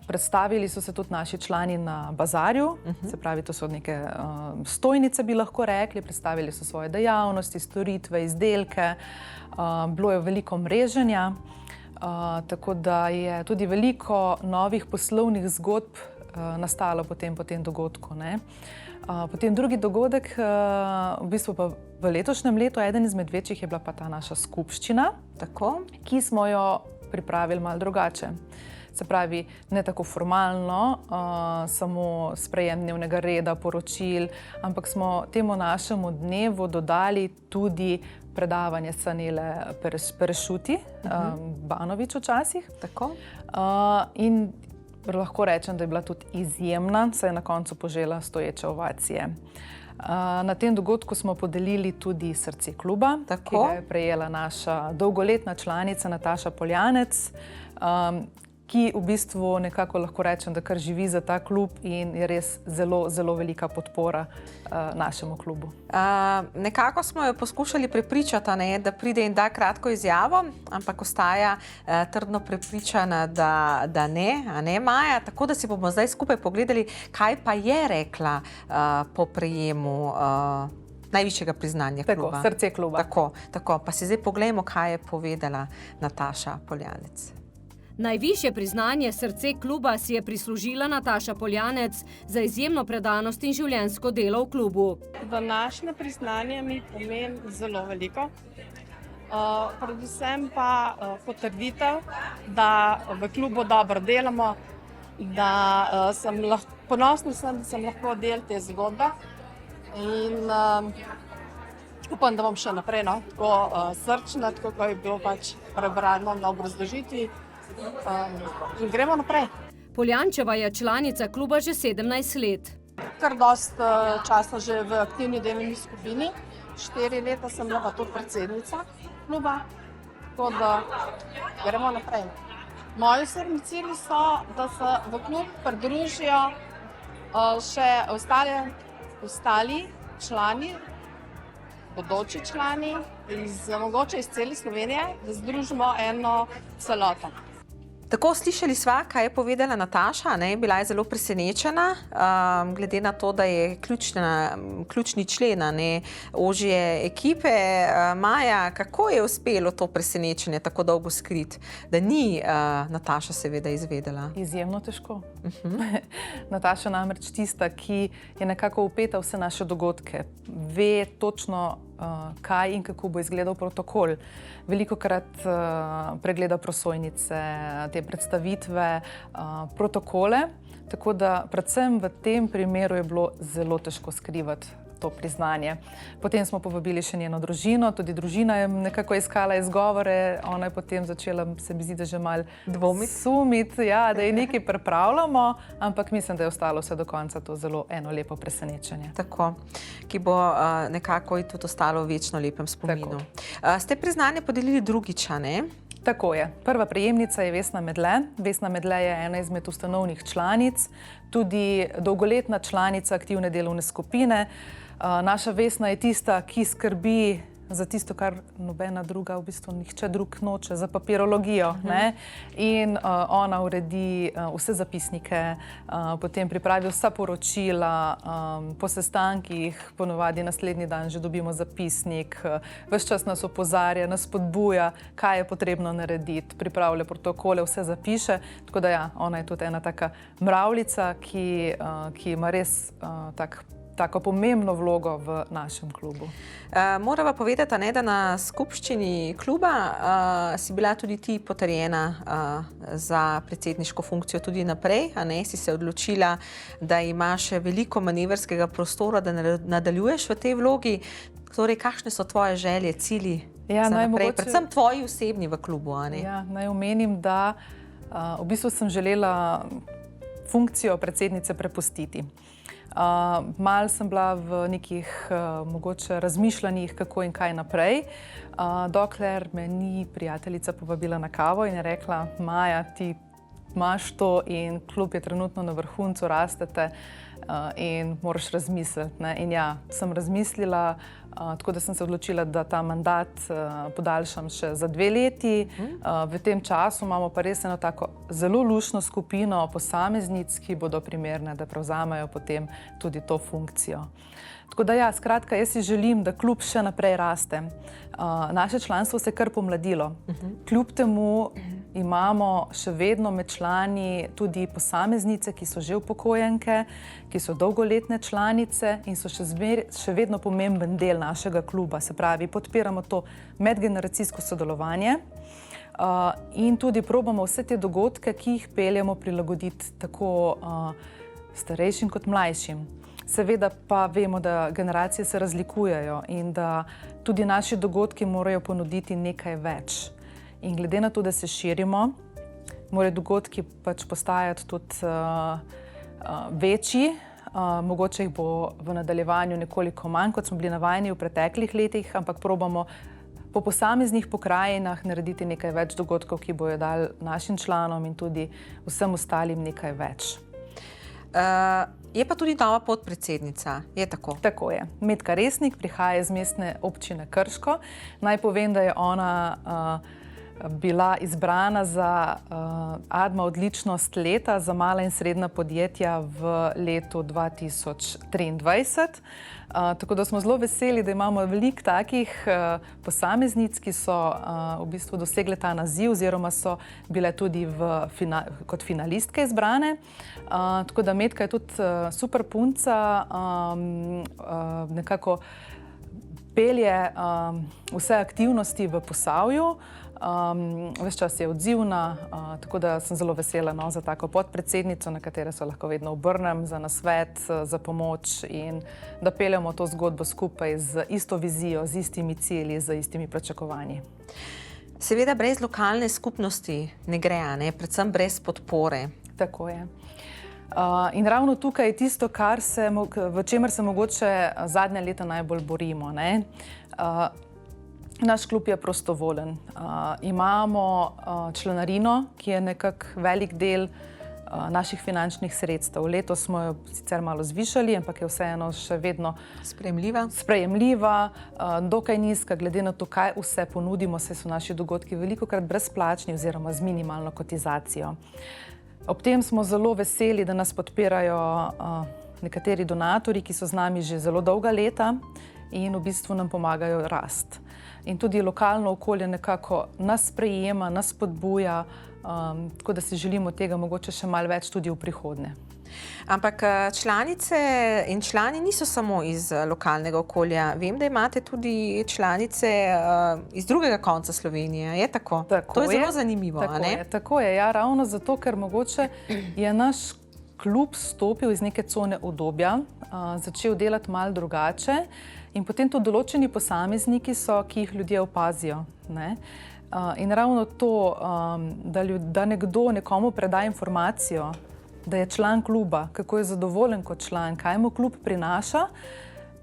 [SPEAKER 3] Predstavili so se tudi naši člani na bazarju, se pravi, to so neke stojnice, bi lahko rekli, predstavili so svoje dejavnosti, storitve, izdelke, bilo je veliko mreženja, tako da je tudi veliko novih poslovnih zgodb nastalo potem po tem dogodku. Potem drugi dogodek, v bistvu pa v letošnjem letu, eden izmed večjih je bila pa ta naša skupščina, ki smo jo pripravili malo drugače. Se pravi, ne tako formalno, samo sprejem dnevnega reda, poročil, ampak smo temu našemu dnevu dodali tudi predavanje Sanele Perešuti, Banovič včasih. In lahko rečem, da je bila tudi izjemna, saj je na koncu požela stoječe ovacije. Na tem dogodku smo podelili tudi srce kluba, ki ga je prejela naša dolgoletna članica Nataša Poljanec, ki v bistvu nekako lahko rečem, da kar živi za ta klub in je res zelo, zelo velika podpora našemu klubu.
[SPEAKER 1] Nekako smo jo poskušali prepričati, da pride in da kratko izjavo, ampak ostaja trdno prepričana, da ne, Maja. Tako da si bomo zdaj skupaj pogledali, kaj pa je rekla po prejemu najvišjega priznanja kluba.
[SPEAKER 3] Tako, srce kluba.
[SPEAKER 1] Tako, pa si zdaj poglejmo, kaj je povedala Nataša Poljanec.
[SPEAKER 4] Najvišje priznanje srce kluba si je prislužila Nataša Poljanec za izjemno predanost in življenjsko delo v klubu.
[SPEAKER 5] Današnje priznanje mi pomeni zelo veliko. Predvsem pa potrditev, da v klubu dobro delamo, da ponosna sem, da sem lahko del te zgodbe. In upam, da bom še naprej tako srčna, tako kot je bilo pač prebrano na obrazložitvi. In gremo naprej.
[SPEAKER 4] Poljančeva je članica kluba že 17 let.
[SPEAKER 5] Kar dosti časa že v aktivni delovni skupini. 4 leta sem bila pa tudi predsednica kluba. Tako da gremo naprej. Moji osebni cilji so, da se v klub pridružijo še ostali člani, bodoči člani, mogoče iz cele Slovenije, da združimo eno celoto.
[SPEAKER 1] Tako, slišali sva, kaj je povedala Nataša, bila je zelo presenečena, glede na to, da je ključni člen ožje ekipe. Maja, kako je uspelo to presenečenje tako dolgo skriti, da ni Nataša seveda izvedela?
[SPEAKER 3] Izjemno težko. Nataša namreč tista, ki je nekako vpeta vse naše dogodke, ve točno, kaj in kako bo izgledal protokol. Velikokrat pregleda prosojnice, te predstavitve, protokole, tako da predvsem v tem primeru je bilo zelo težko skrivati to priznanje. Potem smo povabili še njeno družino, tudi družina je nekako iskala izgovore, ona je potem začela, se mi zdi, da že malo sumiti, da je nekaj pripravljamo, ampak mislim, da je ostalo vse do konca to zelo eno lepo presenečenje.
[SPEAKER 1] Tako, ki bo nekako tudi ostalo v večno lepem spominu. Ste priznanje podelili drugič, ne?
[SPEAKER 3] Tako je. Prva prejemnica je Vesna Medle. Vesna Medle je ena izmed ustanovnih članic, tudi dolgoletna članica aktivne delovne skupine. Naša Vesna je tista, ki skrbi za tisto, kar nobena druga, v bistvu nihče drug noče, za papirologijo. In ona uredi vse zapisnike, potem pripravi vsa poročila, po sestankih, ponovadi naslednji dan že dobimo zapisnik, ves čas nas opozarja, nas spodbuja, kaj je potrebno narediti, pripravlja protokole, vse zapiše. Tako da ona je tudi ena taka mravljica, ki ima res tak tako pomembno vlogo v našem klubu.
[SPEAKER 1] Morava povedati, ne, da na skupščini kluba si bila tudi ti potrjena za predsedniško funkcijo tudi naprej, a ne, si se odločila, da imaš veliko manevrskega prostora, da nadaljuješ v tej vlogi. Torej, kakšne so tvoje želje, cilji za naprej, predvsem tvoji osebni v klubu, a ne?
[SPEAKER 3] Ja, naj omenim, da v bistvu sem želela funkcijo predsednice prepustiti. Malo sem bila v nekih mogoče razmišljanjih, kako in kaj naprej, dokler me ni prijateljica povabila na kavo in je rekla: Maja, ti imaš to in klub je trenutno na vrhuncu, rastete in moraš razmisliti, ne. In ja, sem razmislila, tako da sem se odločila, da ta mandat podaljšam še za 2 leti. V tem času imamo pa res eno tako zelo luštno skupino posameznic, ki bodo primerne, da prevzamejo potem tudi to funkcijo. Tako da ja, skratka, jaz si želim, da klub še naprej raste. Naše članstvo se je kar pomladilo. Kljub temu imamo še vedno med člani tudi posameznice, ki so že upokojenke, ki so dolgoletne članice in so še vedno pomemben del našega kluba. Se pravi, podpiramo to medgeneracijsko sodelovanje in tudi probamo vse te dogodke, ki jih peljemo, prilagoditi tako starejšim kot mlajšim. Seveda pa vemo, da generacije se razlikujejo in da tudi naši dogodki morajo ponuditi nekaj več. In glede na to, da se širimo, morajo dogodki pač postajati tudi večji. Mogoče jih bo v nadaljevanju nekoliko manj, kot smo bili navajeni v preteklih letih, ampak probamo po posameznih pokrajinah narediti nekaj več dogodkov, ki bojo dali našim članom in tudi vsem ostalim nekaj več.
[SPEAKER 1] Je pa tudi nova podpredsednica, je tako?
[SPEAKER 3] Tako je. Metka Resnik prihaja iz Mestne občine Krško. Naj povem, da je ona bila izbrana za ADMA odličnost leta za mala in srednja podjetja v letu 2023. Tako da smo zelo veseli, da imamo veliko takih posameznic, ki so v bistvu dosegle ta naziv oziroma so bile tudi kot finalistke izbrane. Tako da Metka je tudi super punca, nekako pelje vse aktivnosti v Posavju. Ves čas je odzivna, tako da sem zelo vesela za tako podpredsednico, na katero se lahko vedno obrnem za nasvet, za pomoč in da peljemo to zgodbo skupaj z isto vizijo, z istimi cilji, z istimi pričakovanji.
[SPEAKER 1] Seveda brez lokalne skupnosti ne gre, ne? Predvsem brez podpore.
[SPEAKER 3] Tako je. In ravno tukaj je tisto, v čemer se mogoče zadnja leta najbolj borimo, ne? Naš klub je prostovoljen. Imamo članarino, ki je nekako velik del naših finančnih sredstev. Letos smo jo sicer malo zvišali, ampak je vseeno še vedno sprejemljiva, dokaj nizka, glede na to, kaj vse ponudimo, saj so naši dogodki velikokrat brezplačni oziroma z minimalno kotizacijo. Ob tem smo zelo veseli, da nas podpirajo nekateri donatorji, ki so z nami že zelo dolga leta in v bistvu nam pomagajo rasti. In tudi lokalno okolje nekako nas sprejema, nas spodbuja, tako da si želimo tega mogoče še malo več tudi v prihodnje.
[SPEAKER 1] Ampak članice in člani niso samo iz lokalnega okolja. Vem, da imate tudi članice iz drugega konca Slovenije. Je tako? To je zelo zanimivo, a ne?
[SPEAKER 3] Tako je, ja, ravno zato, ker mogoče je naš klub stopil iz neke cone udobja, začel delati malo drugače in potem tudi določeni posamezniki so, ki jih ljudje opazijo, ne? In ravno to, da nekdo nekomu preda informacijo, da je član kluba, kako je zadovoljen kot član, kaj mu klub prinaša,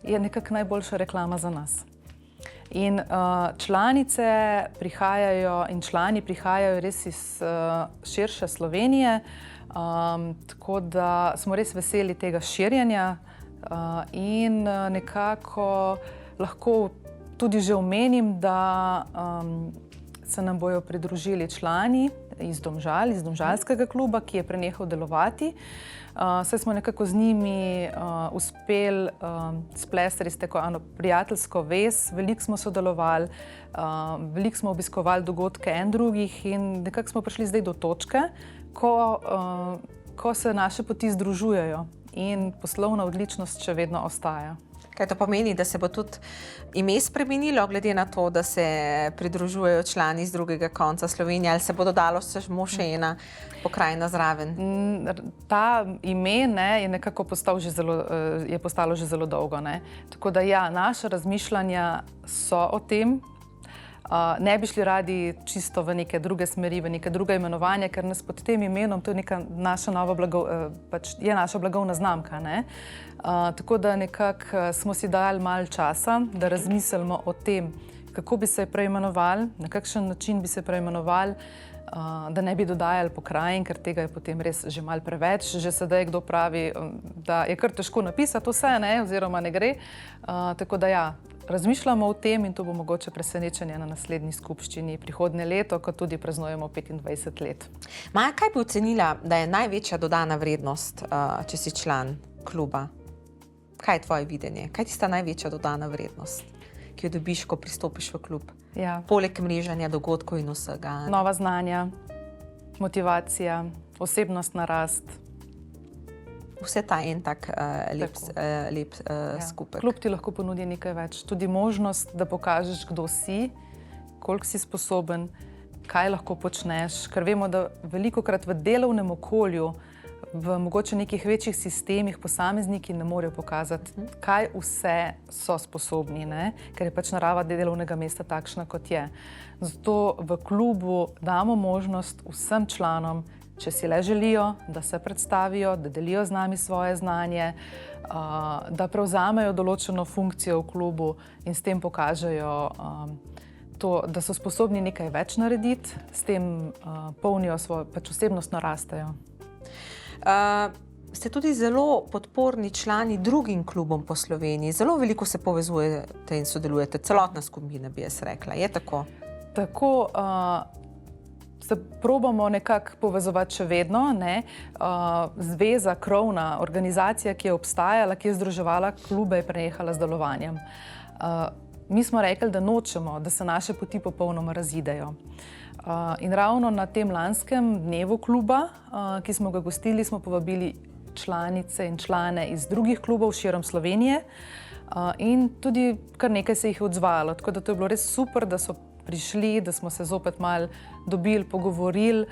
[SPEAKER 3] je nekako najboljša reklama za nas. In članice prihajajo in člani prihajajo res iz širše Slovenije, tako da smo res veseli tega širjenja in nekako lahko tudi že omenim, da se nam bojo pridružili člani iz Domžal, iz domžalskega kluba, ki je prenehal delovati. Saj smo nekako z njimi uspeli splesti res tako eno prijateljsko vez, veliko smo sodelovali, veliko smo obiskovali dogodke en drugih in nekako smo prišli zdaj do točke, ko se naše poti združujejo in poslovna odličnost še vedno ostaja.
[SPEAKER 1] Kaj to pomeni, da se bo tudi ime spremenilo, glede na to, da se pridružujejo člani z drugega konca Slovenije, ali se bo dodalo samo še ena pokrajina zraven?
[SPEAKER 3] Ta ime je nekako postalo že zelo dolgo. Ne? Tako da ja, naše razmišljanja so o tem. Ne bi šli radi čisto v neke druge smeri, v neke druge imenovanja, ker nas pod tem imenom, to je neka naša nova je naša blagovna znamka. Ne? Tako da nekako smo si dali malo časa, da razmislimo o tem, kako bi se preimenovali, na kakšen način bi se preimenovali, da ne bi dodajali pokrajin, ker tega je potem res že malo preveč. Že sedaj kdo pravi, da je kar težko napisati vse, ne? Oziroma ne gre. Tako da ja, razmišljamo o tem in to bo mogoče presenečenje na naslednji skupščini prihodnje leto, ko tudi praznujemo 25 let.
[SPEAKER 1] Maja, kaj bi ocenila, da je največja dodana vrednost, če si član kluba? Kaj je tvoje videnje? Kaj je tista največja dodana vrednost, ki jo dobiš, ko pristopiš v klub?
[SPEAKER 3] Ja.
[SPEAKER 1] Poleg mreženja dogodkov in vsega.
[SPEAKER 3] Nova znanja, motivacija, osebnostna rast.
[SPEAKER 1] Vse ta en tak lep skupek.
[SPEAKER 3] Klub ti lahko ponudi nekaj več. Tudi možnost, da pokažeš, kdo si, koliko si sposoben, kaj lahko počneš. Ker vemo, da velikokrat v delovnem okolju, v mogoče nekih večjih sistemih posamezniki ne morejo pokazati, kaj vse so sposobni, ne? Ker je pač narava delovnega mesta takšna, kot je. Zato v klubu damo možnost vsem članom, če si le želijo, da se predstavijo, da delijo z nami svoje znanje, da prevzamejo določeno funkcijo v klubu in s tem pokažejo to, da so sposobni nekaj več narediti, s tem polnijo svojo, pač osebnostno rastejo.
[SPEAKER 1] Ste tudi zelo podporni člani drugim klubom po Sloveniji. Zelo veliko se povezujete in sodelujete, celotna skupina, bi jaz rekla. Je tako?
[SPEAKER 3] Tako se probamo nekako povezovati še vedno. Ne? Zveza, krovna organizacija, ki je obstajala, ki je združevala klube, je prenehala z delovanjem. Mi smo rekli, da nočemo, da se naše poti popolnoma razidejo. In ravno na tem lanskem dnevu kluba, ki smo ga gostili, smo povabili članice in člane iz drugih klubov širom Slovenije in tudi kar nekaj se jih je odzvalo. Tako da to je bilo res super, da so prišli, da smo se zopet malo dobili, pogovorili,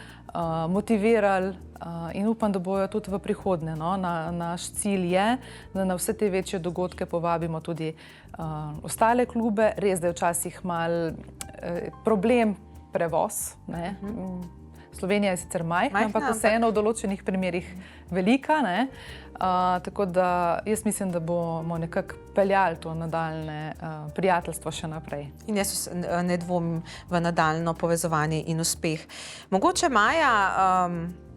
[SPEAKER 3] motivirali in upam, da bojo tudi v prihodnje. No? Naš cilj je, da na vse te večje dogodke povabimo tudi ostale klube. Res, da je včasih malo problem prevoz. Ne? Slovenija je sicer majhna, ampak vseeno v določenih primerih velika. Ne? Tako da jaz mislim, da bomo nekako peljali to nadaljne prijateljstvo še naprej.
[SPEAKER 1] In jaz ne dvomim v nadaljno povezovanje in uspeh. Mogoče, Maja,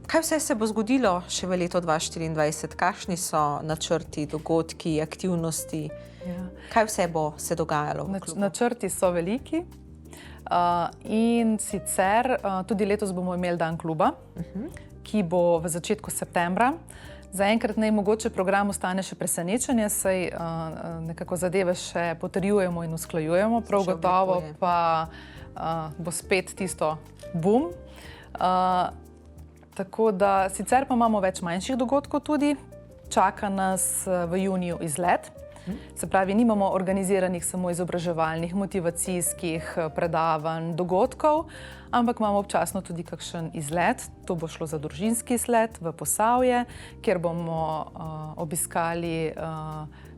[SPEAKER 1] kaj vse se bo zgodilo še v letu 2024? Kakšni so načrti, dogodki, aktivnosti? Ja. Kaj vse bo se dogajalo v klubu?
[SPEAKER 3] Načrti so veliki. In sicer tudi letos bomo imeli dan kluba, ki bo v začetku septembra. Zaenkrat naj mogoče program ostane še presenečenje, saj nekako zadeve še potrjujemo in usklajujemo. Prav gotovo pa bo spet tisto bum. Tako da sicer pa imamo več manjših dogodkov tudi. Čaka nas v juniju izlet. Se pravi, nimamo organiziranih samo izobraževalnih, motivacijskih predavanj, dogodkov, ampak imamo občasno tudi kakšen izlet. To bo šlo za družinski izlet v Posavje, kjer bomo obiskali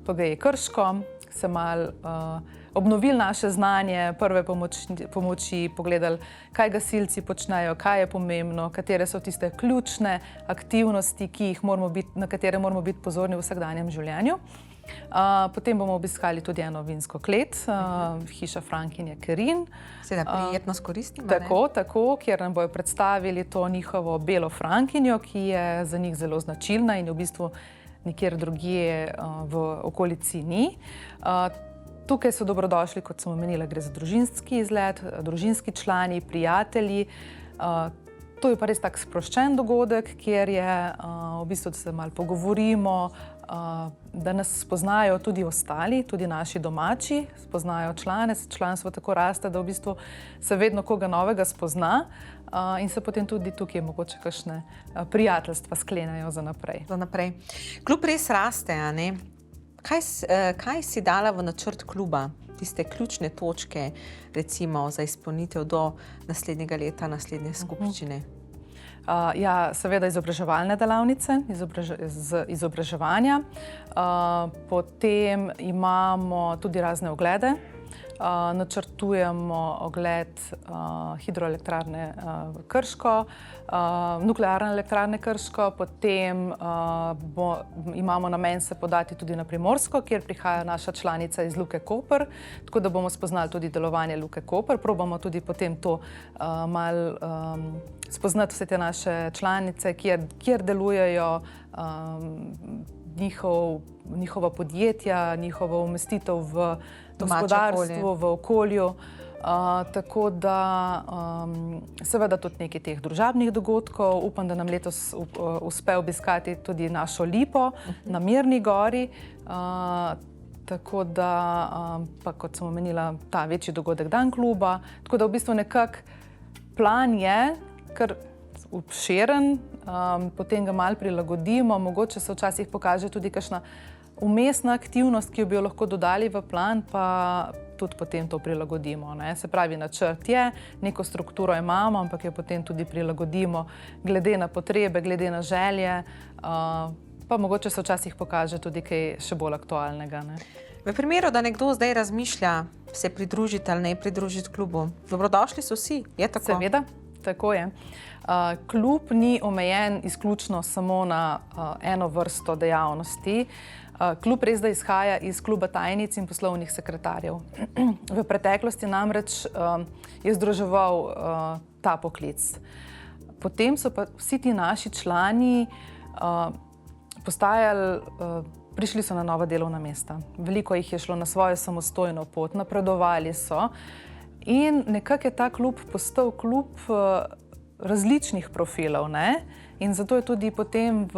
[SPEAKER 3] PGE Krško, se malo obnovili naše znanje, prve pomoči, pogledali, kaj gasilci počnejo, kaj je pomembno, katere so tiste ključne aktivnosti, na katere moramo biti pozorni v vsakdanjem življenju. Potem bomo obiskali tudi eno vinsko klet, hiša Frankinje Kerin.
[SPEAKER 1] Seveda prijetno s koristimo.
[SPEAKER 3] Tako, kjer nam bojo predstavili to njihovo belo Frankinjo, ki je za njih zelo značilna in v bistvu nikjer drugje v okolici ni. Tukaj so dobrodošli, kot sem omenila, gre za družinski izlet, družinski člani, prijatelji. To je pa res tak sproščen dogodek, kjer je v bistvu, da se malo pogovorimo, da nas spoznajo tudi ostali, tudi naši domači, spoznajo člane, članstvo tako raste, da v bistvu se vedno koga novega spozna. in se potem tudi tukaj mogoče kakšne prijateljstva sklenejo za naprej.
[SPEAKER 1] Za naprej. Klub res raste, a ne? Kaj si dala v načrt kluba? Tiste ključne točke, recimo, za izpolnitev do naslednjega leta, naslednje skupščine?
[SPEAKER 3] Ja, seveda izobraževalne delavnice, izobraževanja. Potem imamo tudi razne oglede. Načrtujemo ogled hidroelektrarne Krško, nuklearne elektrarne Krško, potem imamo namen se podati tudi na Primorsko, kjer prihaja naša članica iz Luke Koper, tako da bomo spoznali tudi delovanje Luke Koper. Probamo tudi potem to malo spoznati vse te naše članice, kjer delujejo, njihova podjetja, njihovo umestitev v gospodarstvo, v okolju. Tako da seveda tudi nekaj teh družabnih dogodkov. Upam, da nam letos uspe obiskati tudi našo Lipo na Mirni gori. Tako da, pa kot sem omenila, ta večji dogodek Dan kluba. Tako da v bistvu nekako plan je kar obširen, potem ga malo prilagodimo, mogoče se včasih pokaže tudi kakšna umestna aktivnost, ki jo bi jo lahko dodali v plan, pa tudi potem to prilagodimo. Se pravi, načrt je, neko strukturo imamo, ampak jo potem tudi prilagodimo glede na potrebe, glede na želje, pa mogoče se včasih pokaže tudi kaj še bolj aktualnega.
[SPEAKER 1] V primeru, da nekdo zdaj razmišlja se pridružiti ali ne pridružiti klubu, dobrodošli so vsi, je tako?
[SPEAKER 3] Seveda, tako je. Klub ni omejen izključno samo na eno vrsto dejavnosti. Klub res da izhaja iz kluba tajnic in poslovnih sekretarjev. V preteklosti namreč je združeval ta poklic. Potem so pa vsi ti naši člani prišli so na nova delovna mesta. Veliko jih je šlo na svojo samostojno pot, napredovali so in nekako je ta klub postal klub različnih profilov, in zato je tudi potem v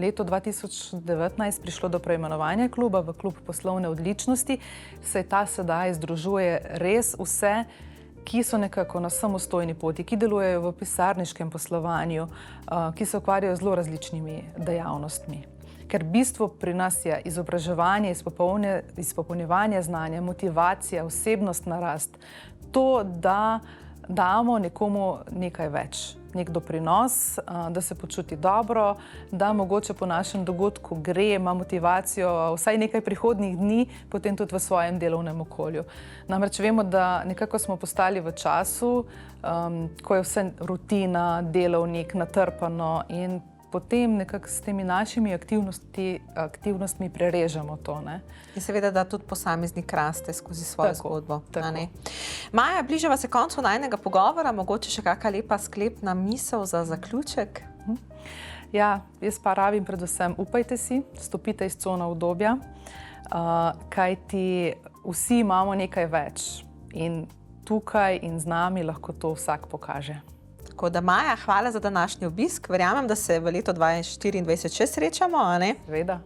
[SPEAKER 3] letu 2019 prišlo do preimenovanja kluba v klub poslovne odličnosti, saj ta sedaj združuje res vse, ki so nekako na samostojni poti, ki delujejo v pisarniškem poslovanju, ki se ukvarjajo z zelo različnimi dejavnostmi. Ker bistvo pri nas je izobraževanje, izpopolnjevanje znanja, motivacija, osebnostna rast. To, da damo nekomu nekaj več, nek doprinos, da se počuti dobro, da mogoče po našem dogodku gre, ima motivacijo vsaj nekaj prihodnjih dni, potem tudi v svojem delovnem okolju. Namreč vemo, da nekako smo postali v času, ko je vse rutina, delovnik, natrpano in potem nekako s temi našimi aktivnostmi prerežemo to.
[SPEAKER 1] In seveda, da tudi posameznik raste skozi svojo zgodbo.
[SPEAKER 3] Tako.
[SPEAKER 1] Maja, bližava se koncu najnega pogovora, mogoče še kakšna lepa sklepna misel za zaključek?
[SPEAKER 3] Ja, jaz pa rabim predvsem upajte si, stopite iz cone udobja, kajti vsi imamo nekaj več in tukaj in z nami lahko to vsak pokaže.
[SPEAKER 1] Tako da, Maja, hvala za današnji obisk. Verjamem, da se v letu 2024 še srečamo, a ne?
[SPEAKER 3] Seveda.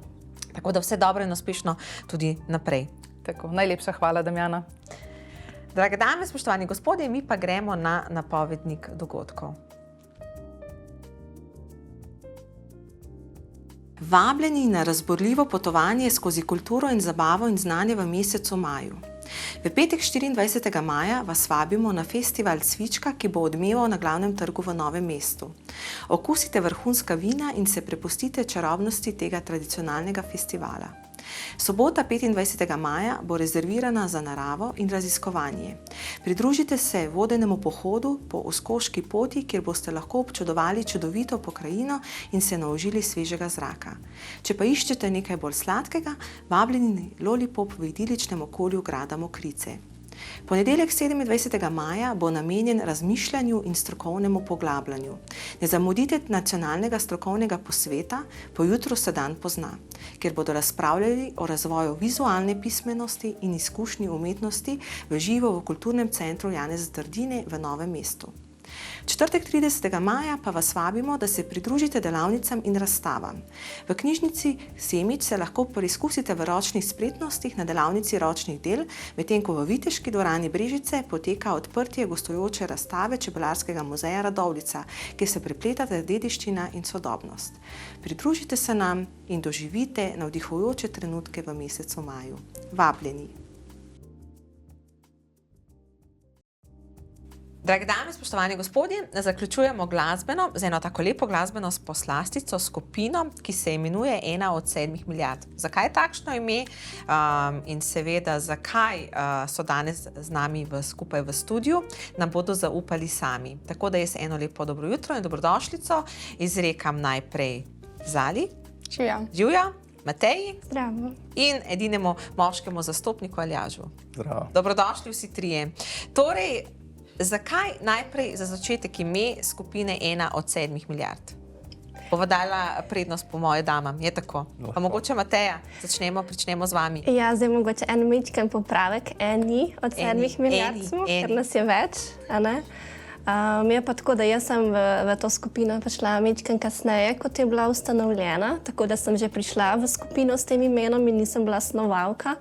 [SPEAKER 1] Tako da vse dobro in uspešno tudi naprej.
[SPEAKER 3] Tako, najlepša hvala, Damjana.
[SPEAKER 1] Drage dame, spoštovani gospodje, mi pa gremo na napovednik dogodkov. Vabljeni na razburljivo potovanje skozi kulturo in zabavo in znanje v mesecu maju. V petek 24. maja vas vabimo na festival Cvička, ki bo odmeval na glavnem trgu v Novem mestu. Okusite vrhunska vina in se prepustite čarobnosti tega tradicionalnega festivala. Sobota 25. maja bo rezervirana za naravo in raziskovanje. Pridružite se vodenemu pohodu po Uskoški poti, kjer boste lahko občudovali čudovito pokrajino in se naužili svežega zraka. Če pa iščete nekaj bolj sladkega, vabljeni lollipop v idiličnem okolju grada Mokrice. Ponedeljek 27. maja bo namenjen razmišljanju in strokovnemu poglabljanju. Ne zamudite nacionalnega strokovnega posveta Pojutro se dan pozna, kjer bodo razpravljali o razvoju vizualne pismenosti in izkušnji umetnosti v živo v Kulturnem centru Janeza Trdine v Novem mestu. Četrtek 30. maja pa vas vabimo, da se pridružite delavnicam in razstavam. V knjižnici Semič se lahko preizkusite v ročnih spretnostih na delavnici ročnih del, medtem ko v Viteški dvorani Brežice poteka odprtje gostujoče razstave Čebelarskega muzeja Radovljica, kjer se prepletate dediščina in sodobnost. Pridružite se nam in doživite navdihujoče trenutke v mesecu maju. Vabljeni! Drage dame, spoštovani gospodje, zaključujemo glasbeno, z eno tako lepo glasbeno poslastico, skupino, ki se imenuje Ena od 7 milijard. Zakaj takšno ime in seveda zakaj so danes z nami skupaj v studiu, nam bodo zaupali sami. Tako da jaz eno lepo dobro jutro in dobrodošlico izrekam najprej Zali. Živja. Mateji.
[SPEAKER 6] Zdravo.
[SPEAKER 1] In edinemu moškemu zastopniku Aljažu.
[SPEAKER 7] Zdravo.
[SPEAKER 1] Dobrodošli vsi trije. Torej, zakaj najprej za začetek ime skupine Ena od 7 milijard? Bova dala prednost po moje damam, je tako? Pa mogoče Mateja, pričnemo z vami.
[SPEAKER 6] Ja, zdaj mogoče en majčken popravek. Eni od 7 milijard smo, ker nas je več, a ne? Je pa tako, da jaz sem v to skupino prišla majčken kasneje, kot je bila ustanovljena, tako da sem že prišla v skupino s tem imenom in nisem bila snovalka.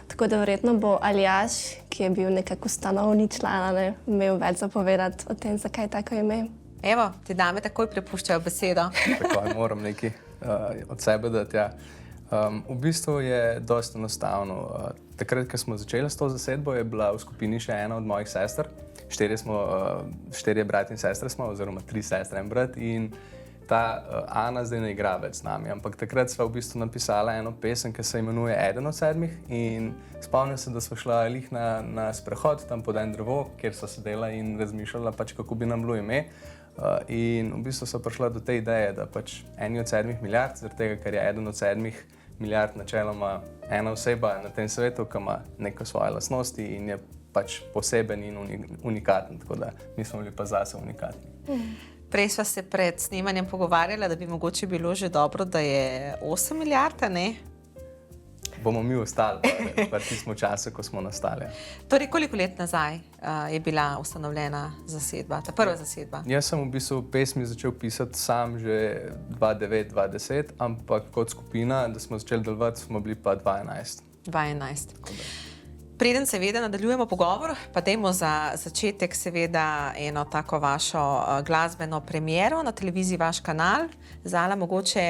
[SPEAKER 6] Tako da verjetno bo Aljaž, ki je bil nekako ustanovni član, imel več zapovedati o tem, zakaj tako ime.
[SPEAKER 1] Evo, te dame takoj prepuščajo besedo.
[SPEAKER 7] Takoj moram nekaj od sebe dati, ja. V bistvu je dosti enostavno. Takrat, ko smo začeli s to zasedbo, je bila v skupini še ena od mojih sester. 4 brati in sestre smo, oziroma 3 sestre in brat. In ta Ana zdaj ne igra več z nami, ampak takrat sva v bistvu napisala eno pesem, ki se imenuje Eden od 7. In spomnim se, da sva šla lih na sprehod tam pod en drevo, kjer sva sedela in razmišljala, kako bi nam bilo ime. In v bistvu so prišla do te ideje, da eni od 7 milijard, zaradi tega, ker je eden od 7 milijard načeloma ena oseba na tem svetu, ki ima neko svoje lastnosti in je poseben in unikaten, tako da mi smo bili pa zase unikatni.
[SPEAKER 1] Prej sva se pred snemanjem pogovarjala, da bi mogoče bilo že dobro, da je 8 milijard, ne?
[SPEAKER 7] Bomo mi ostali v tistem času, ko smo nastali.
[SPEAKER 1] Torej, koliko let nazaj je bila ustanovljena zasedba, ta prva zasedba?
[SPEAKER 7] Jaz sem v bistvu pesmi začel pisati sam že 2009-2010, ampak kot skupina, da smo začeli delovati, smo bili pa 2011.
[SPEAKER 1] 2011. Preden seveda nadaljujemo pogovor, pa dajmo za začetek seveda eno tako vašo glasbeno premiero na televiziji, vaš kanal. Zala, mogoče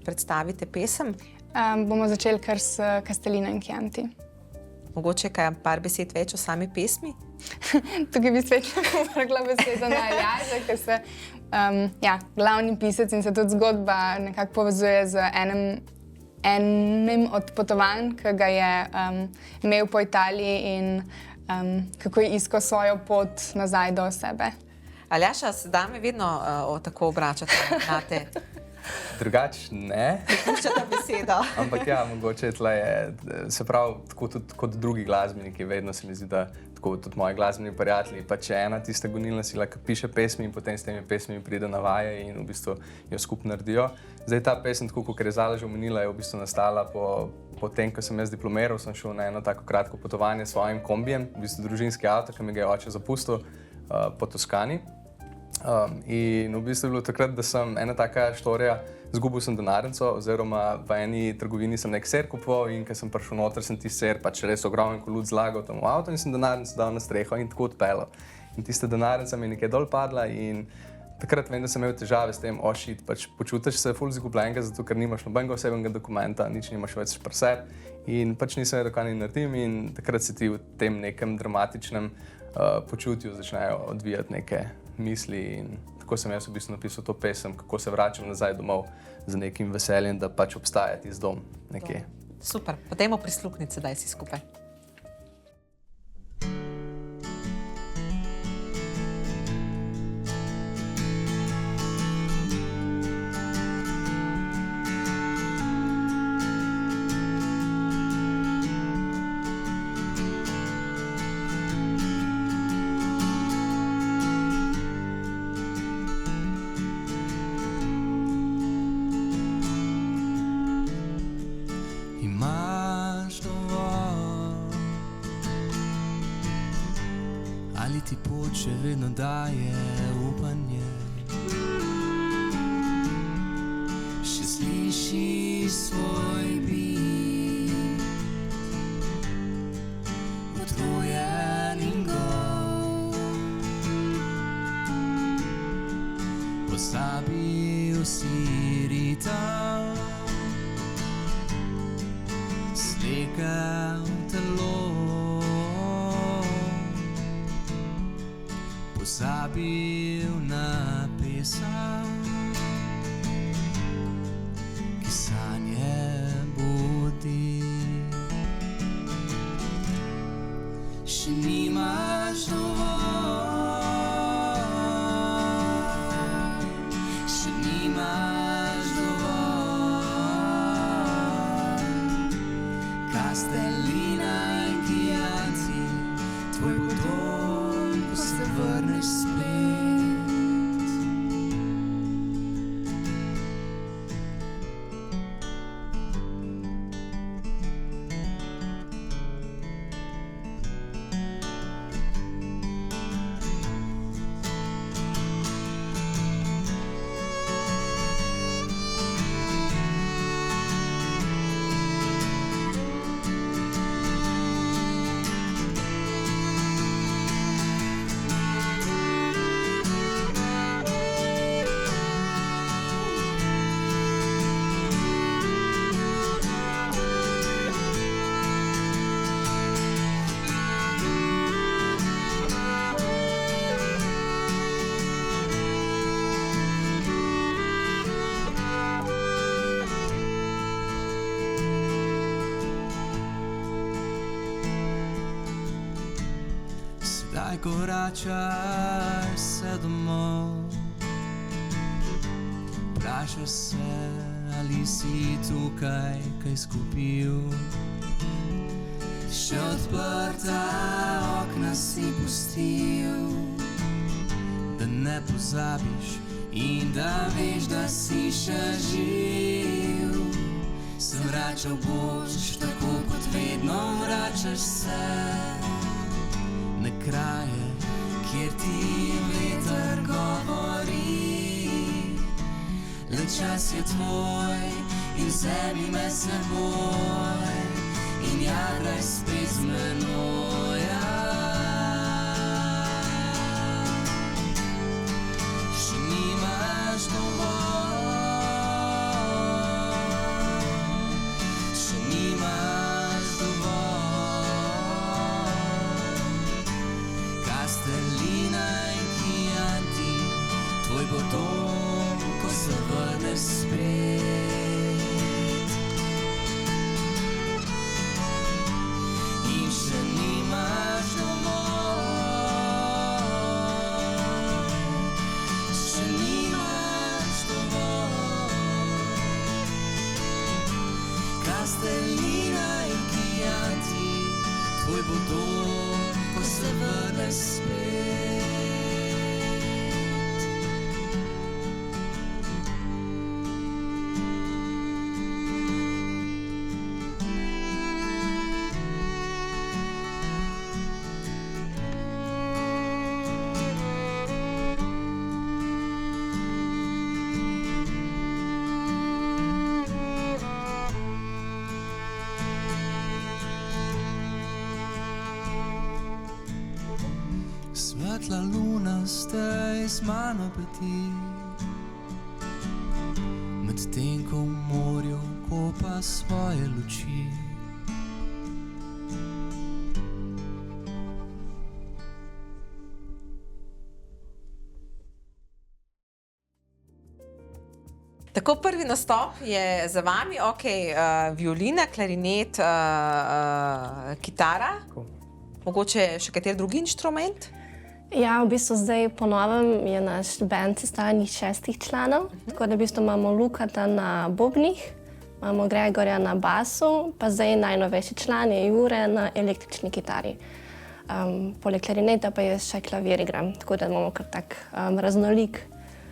[SPEAKER 1] predstavite pesem?
[SPEAKER 8] Bomo začeli kar s Kastelina in Chianti.
[SPEAKER 1] Mogoče kaj par besed več o sami pesmi?
[SPEAKER 8] Tukaj bi spet vrgla besedo na Aljaža, ker se glavni pisec in se tudi zgodba nekako povezuje z enim od potovanj, ki ga je imel po Italiji in kako je iskal svojo pot nazaj do sebe.
[SPEAKER 1] Aljaša, se dame vedno tako obračate na te?
[SPEAKER 7] Drugače ne.
[SPEAKER 1] Puščate besedo.
[SPEAKER 7] Ampak ja, mogoče tle je, se pravi, tako tudi kot drugi glasbeniki, vedno se mi zdi, da tako tudi moji glasbeni prijatelji, če ena tista gonilna sila, ki piše pesmi in potem s temi pesmimi pride na vaje in v bistvu jo skupaj naredijo. Zdaj ta pesem, tako kot je Zala že omenila, je v bistvu nastala po tem, ko sem jaz diplomiral, sem šel na eno tako kratko potovanje s svojim kombijem, v bistvu družinski avto, ki mi ga je oče zapustil po Toskani. In v bistvu je bilo takrat, da sem ena taka štorija, zgubil sem denarnico, oziroma v eni trgovini sem nek ser kupoval in ko sem prišel noter, sem ti ser res ogromen kolut zlagal tam v avto in sem denarnico dal na streho in tako odpeljal. In tista denarnica mi je nekaj dol padla in takrat vem, da sem imel težave s tem, počutiš se ful izgubljenega, zato ker nimaš nobenega osebnega dokumenta, nič nimaš več pri sebi in nisem vedel, kaj naredim in takrat se ti v tem nekem dramatičnem počutju začnejo odvijati neke misli in tako sem jaz v bistvu napisal to pesem, kako se vračam nazaj domov z nekim veseljem, da obstaja tisti dom nekje.
[SPEAKER 1] Super, potem prisluhnite sedaj si skupaj.
[SPEAKER 9] Ali ti pot še vedno daje sliši svoj bit, utrujen in gol. Pozabil si ritem, slegal telo, pozabil na pesem, ki sanje budi. Še nimaš dovolj, še nimaš dovolj. Kastelina in Chianti, tvoj bo dom, ko se vrneš spet. Sedaj koračaš se domov, vprašaš se, ali si tukaj kaj skupil. Še odprta okna si pustil, da ne pozabiš in da veš, da si še živ. Se vračal boš, tako kot vedno vračaš se na kraje, kjer ti veter govori. Le čas je tvoj in vzemi me s seboj in jadraj spet z menoj. Še nimaš dovolj, še nimaš dovolj. Kastelina in Chianti, tvoj bo dom, ko se vrneš spet. In še nimaš dovolj, še nimaš dovolj. Kastelina in Chianti, tvoj bo dom, ko se vrneš spet. Svetla luna zdaj z mano bedi, medtem ko v morju kopa svoje luči.
[SPEAKER 1] Tako, prvi nastop je za vami, violina, klarinet, kitara, mogoče še kateri drugi inštrument?
[SPEAKER 6] Ja, v bistvu zdaj po novem je naš band sestavljen iz 6 članov, tako da v bistvu imamo Lukata na bobnih, imamo Gregorja na basu, pa zdaj najnovejši član je Jure na električni kitari. Poleg klarineta pa je še klavir igram, tako da imamo kar tak raznolik.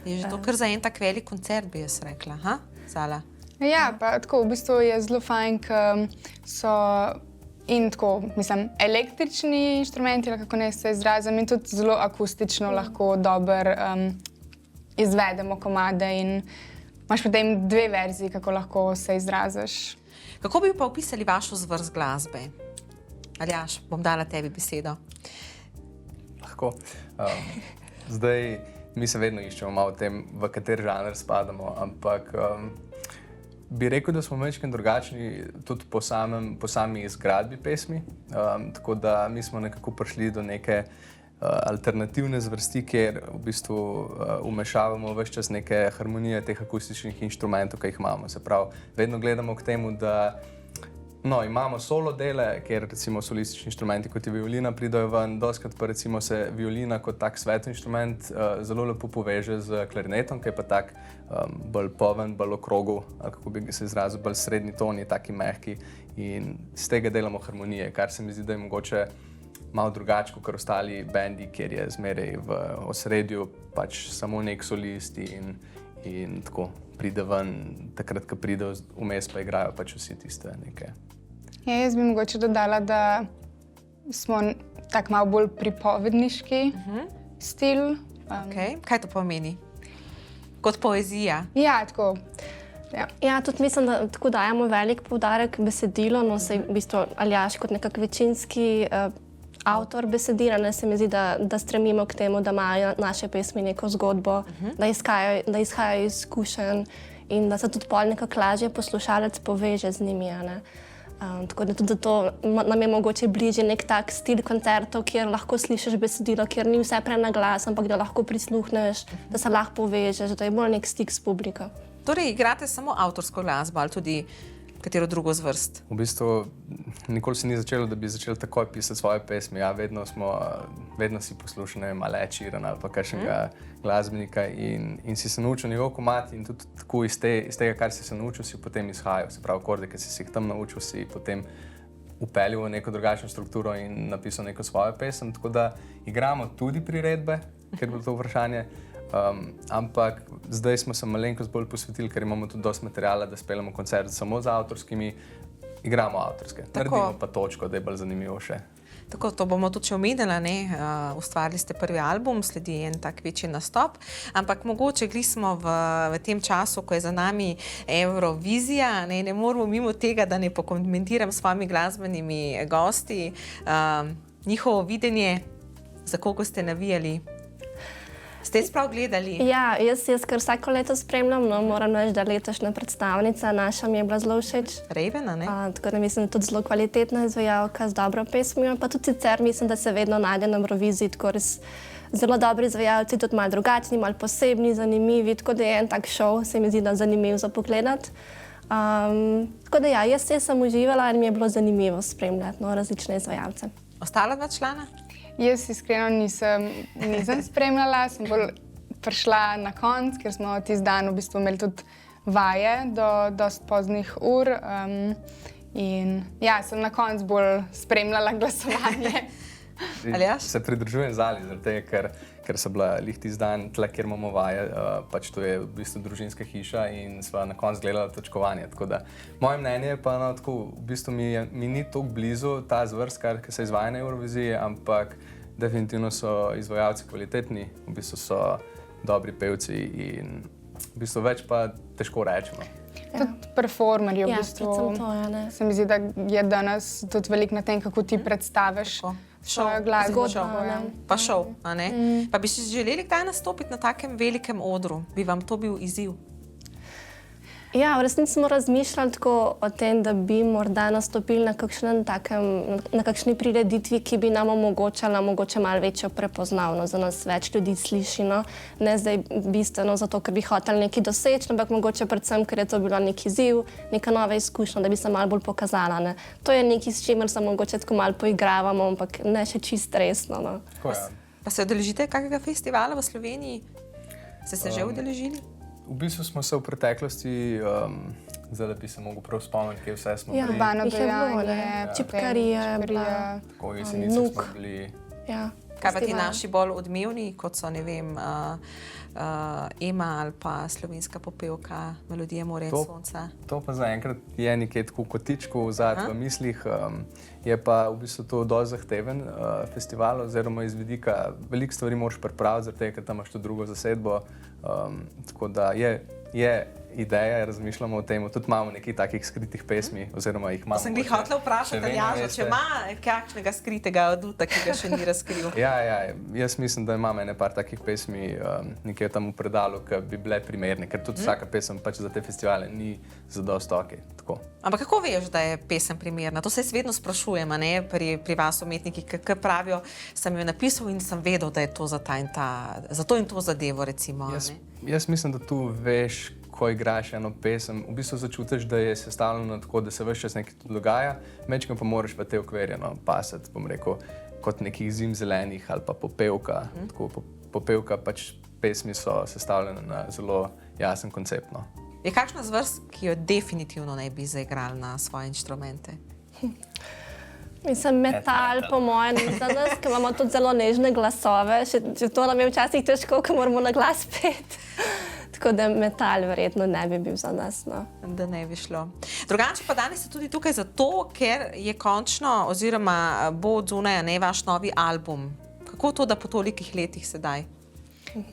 [SPEAKER 1] Je že to kar za en tak velik koncert, bi jaz rekla, ha, Zala?
[SPEAKER 8] Ja, pa tako, v bistvu je zelo fajn, ker so in tako, mislim, električni inštrumenti, kako naj se izrazim, in tudi zelo akustično lahko dobro izvedemo komade in imaš potem dve verziji, kako lahko se izraziš.
[SPEAKER 1] Kako bi pa opisali vašo zvrst glasbe? Aljaž, bom dala tebi besedo.
[SPEAKER 7] Lahko. Zdaj, mi se vedno iščemo malo v tem, v kateri žanr spadamo, ampak bi rekel, da smo malo drugačni tudi po sami izgradbi pesmi. Tako da mi smo nekako prišli do neke alternativne zvrsti, kjer v bistvu vmešavamo ves čas neke harmonije teh akustičnih inštrumentov, ki jih imamo. Se pravi, vedno gledamo k temu, da imamo solo dele, kjer recimo solistični inštrumenti, kot je violina, pridajo ven, dostikrat pa recimo se violina kot tak sveto inštrument zelo lepo poveže z klarinetom, ki je pa tak bolj poven, bolj okrogel, kako bi se izrazil, bolj srednji toni, taki mehki, in z tega delamo harmonije, kar se mi zdi, da je mogoče malo drugače kot ostali bendi, kjer je zmeraj v osredju pač samo nek solist in tako pride ven, takrat, ko pride vmes, pa igrajo pač vsi tiste neke.
[SPEAKER 8] Ja, jaz bi mogoče dodala, da smo tako malo bolj pripovedniški stil.
[SPEAKER 1] Kaj to pomeni? Kot poezija?
[SPEAKER 8] Ja, tako.
[SPEAKER 6] Ja, tudi mislim, da tako dajemo velik poudarek besedilu, no se v bistvu Aljaž kot nekak večinski avtor besedila, ne, se mi zdi, da stremimo k temu, da imajo naše pesmi neko zgodbo, da izhajajo iz izkušenj in da se tudi pol nekako lažje poslušalec poveže z njimi. Ne. Tako da tudi zato nam je mogoče bližje nek tak stil koncertov, kjer lahko slišiš besedilo, kjer ni vse prenaglas, ampak da lahko prisluhneš, da se lahko povežeš, da je bolj nek stik s publiko.
[SPEAKER 1] Torej, igrate samo avtorsko glasbo ali tudi katero drugo zvrst?
[SPEAKER 7] V bistvu nikoli se ni začelo, da bi začeli takoj pisati svoje pesmi. Ja, vedno si poslušal, ne vem, Alex Sheeran ali pa kakšnega glasbenika in si se naučil njegov komad in tudi tako iz tega, kar si se naučil, si potem izhajal. Se pravi, akorde, ki si jih tam naučil, si potem upeljal v neko drugačno strukturo in napisal neko svojo pesem. Tako da igramo tudi priredbe, ker je bilo to vprašanje. Ampak zdaj smo se malenkost bolj posvetili, ker imamo tudi dosti materijala, da speljamo koncert samo z avtorskimi, igramo avtorske. Naredimo pa točko, da je bolj zanimivo še.
[SPEAKER 1] Tako, to bomo tudi omenili, ustvarili ste prvi album, sledi en tak večji nastop, ampak mogoče smo v tem času, ko je za nami Eurovizija, ne moramo mimo tega, da ne pokomentiram s svojimi glasbenimi gosti, njihovo videnje, za koga ste navijali. Ste sprav gledali?
[SPEAKER 6] Ja, jaz kar vsako leto spremljam, no, moram reči, da letošnja predstavnica naša mi je bila zelo všeč.
[SPEAKER 1] Ravena, ne?
[SPEAKER 6] Tako da mislim, da tudi zelo kvalitetna izvajalka z dobro pesmijo, pa tudi sicer mislim, da se vedno najde na Euroviziji tako res zelo dobri izvajalci, tudi malo drugačni, malo posebni, zanimivi, tako da je en tak šov, se mi zdi, da zanimiv za pogledati. Tako da ja, jaz sem uživala in mi je bilo zanimivo spremljati, no, različne izvajalce.
[SPEAKER 1] Ostala dva člana?
[SPEAKER 8] Jaz iskreno nisem spremljala, sem bolj prišla na konec, ker smo tisti dan v bistvu imeli tudi vaje do dosti poznih ur. In ja, sem na koncu bolj spremljala glasovanje.
[SPEAKER 7] Se pridružujem Zali, zaradi tega, ker so bila lih tisti dan tle, kjer imamo vaje, pač to je v bistvu družinska hiša in sva na koncu gledala točkovanje. Tako da moje mnenje je pa tako, v bistvu mi ni toliko blizu ta zvrst, kar se izvaja na Euroviziji, ampak definitivno so izvajalci kvalitetni, v bistvu so dobri pevci in v bistvu več pa težko rečemo.
[SPEAKER 8] Tudi performerji v bistvu. Se mi zdi, da je danes tudi veliko na tem, kako ti predstaviš svojo glasbo.
[SPEAKER 1] Pa šov, a ne? Pa bi si želeli kdaj nastopiti na takem velikem odru? Bi vam to bil izziv?
[SPEAKER 6] Ja, v resnici smo razmišljali tako o tem, da bi morda nastopili na kakšni prireditvi, ki bi nam omogočala mogoče malo večjo prepoznavnost, da nas več ljudi sliši. No. Ne zdaj bistveno zato, ker bi hoteli nekaj doseči, ampak mogoče predvsem, ker je to bilo nek izziv, neka nova izkušnja, da bi se malo bolj pokazala. Ne. To je nekaj, s čimer se mogoče tako malo poigravamo, ampak ne še čisto resno. No.
[SPEAKER 1] Pa se udeležite kakega festivala v Sloveniji? Ste se že udeležili?
[SPEAKER 7] V bistvu smo se v preteklosti, zdaj da bi se mogel prav spomniti, kje vse smo bili.
[SPEAKER 8] Urbano dejanje,
[SPEAKER 6] Čipkarija je bila,
[SPEAKER 7] Tako v Jesenicah smo bili.
[SPEAKER 1] Kaj pa ti naši bolj odmevni, kot so, ne vem, Ema ali pa slovenska popevka Melodije Morja in sonca?
[SPEAKER 7] To pa zaenkrat je nekje tako kotičko vzad v mislih. Je pa v bistvu to dosti zahteven festival, oziroma iz vidika veliko stvari moraš pripraviti, zaradi tega, ker tam imaš to drugo zasedbo. Tako da je ideja, razmišljamo o tem, tudi imamo nekaj takih skritih pesmi, oziroma jih imamo.
[SPEAKER 1] Sem jih hotel vprašati, Aljaža, če ima kakšnega skritega aduta, ki ga še ni razkril.
[SPEAKER 7] Ja, jaz mislim, da imam ene par takih pesmi nekje tam v predalu, ki bi bile primerne, ker tudi vsaka pesem pač za te festivale ni zadosti okej.
[SPEAKER 1] Ampak kako veš, da je pesem primerna? To se jaz vedno sprašujem, a ne, pri vas umetniki, ki pravijo, sem jo napisal in sem vedel, da je to za to in to zadevo, recimo.
[SPEAKER 7] Jaz mislim, da tu veš, ko igraš eno pesem, v bistvu začutiš, da je sestavljeno tako, da se ves čas nekaj dogaja, mečkam pa moraš v te okvirje pasati, bom rekel, kot nekih zim zelenih ali pa popevka. Popevka pač pesmi so sestavljene na zelo jasen koncept.
[SPEAKER 1] Je kakšna zvrst, ki jo definitivno ne bi zaigrali na svoje inštrumente?
[SPEAKER 6] Mislim, metal, po mojem, ni za nas, ker imamo tudi zelo nežne glasove. Še to nam je včasih težko, ko moramo na glas peti. Tako da metal verjetno ne bi bil za nas. No.
[SPEAKER 1] Da ne bi šlo. Drugače pa danes ste tudi tukaj zato, ker je končno, oziroma bo odzunaj vaš novi album. Kako to, da po tolikih letih sedaj?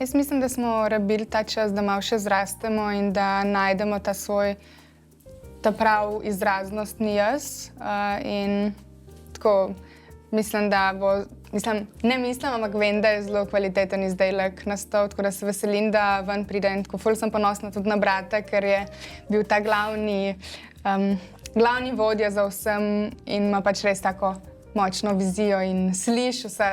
[SPEAKER 8] Jaz mislim, da smo rabili ta čas, da malo še zrastemo in da najdemo ta prav izraznostni jaz. In tako mislim, da bo, ampak vem, da je zelo kvaliteten izdelek nastal, tako da se veselim, da ven pride in tako ful sem ponosna tudi na brata, ker je bil ta glavni vodja za vsem in ima pač res tako močno vizijo in sliši vse,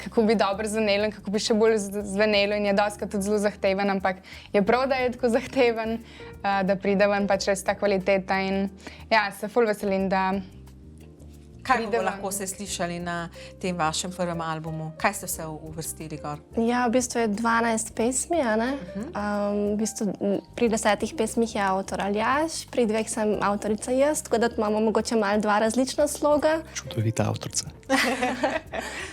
[SPEAKER 8] kako bi dobro zvenelo in kako bi še bolj zvenelo in je dostikrat tudi zelo zahteven, ampak je prav, da je tako zahteven, da pride ven pač res ta kvaliteta in ja, se ful veselim, da
[SPEAKER 1] Kaj bomo lahko se slišali na tem vašem prvem albumu? Kaj ste vse uvrstili gor?
[SPEAKER 6] Ja, v bistvu je 12 pesmi, a ne? V bistvu pri 10 pesmih je avtor Aljaž, pri 2 sem avtorica jaz, tako da imamo mogoče malo 2 različna sloga.
[SPEAKER 10] Čudovita avtorica.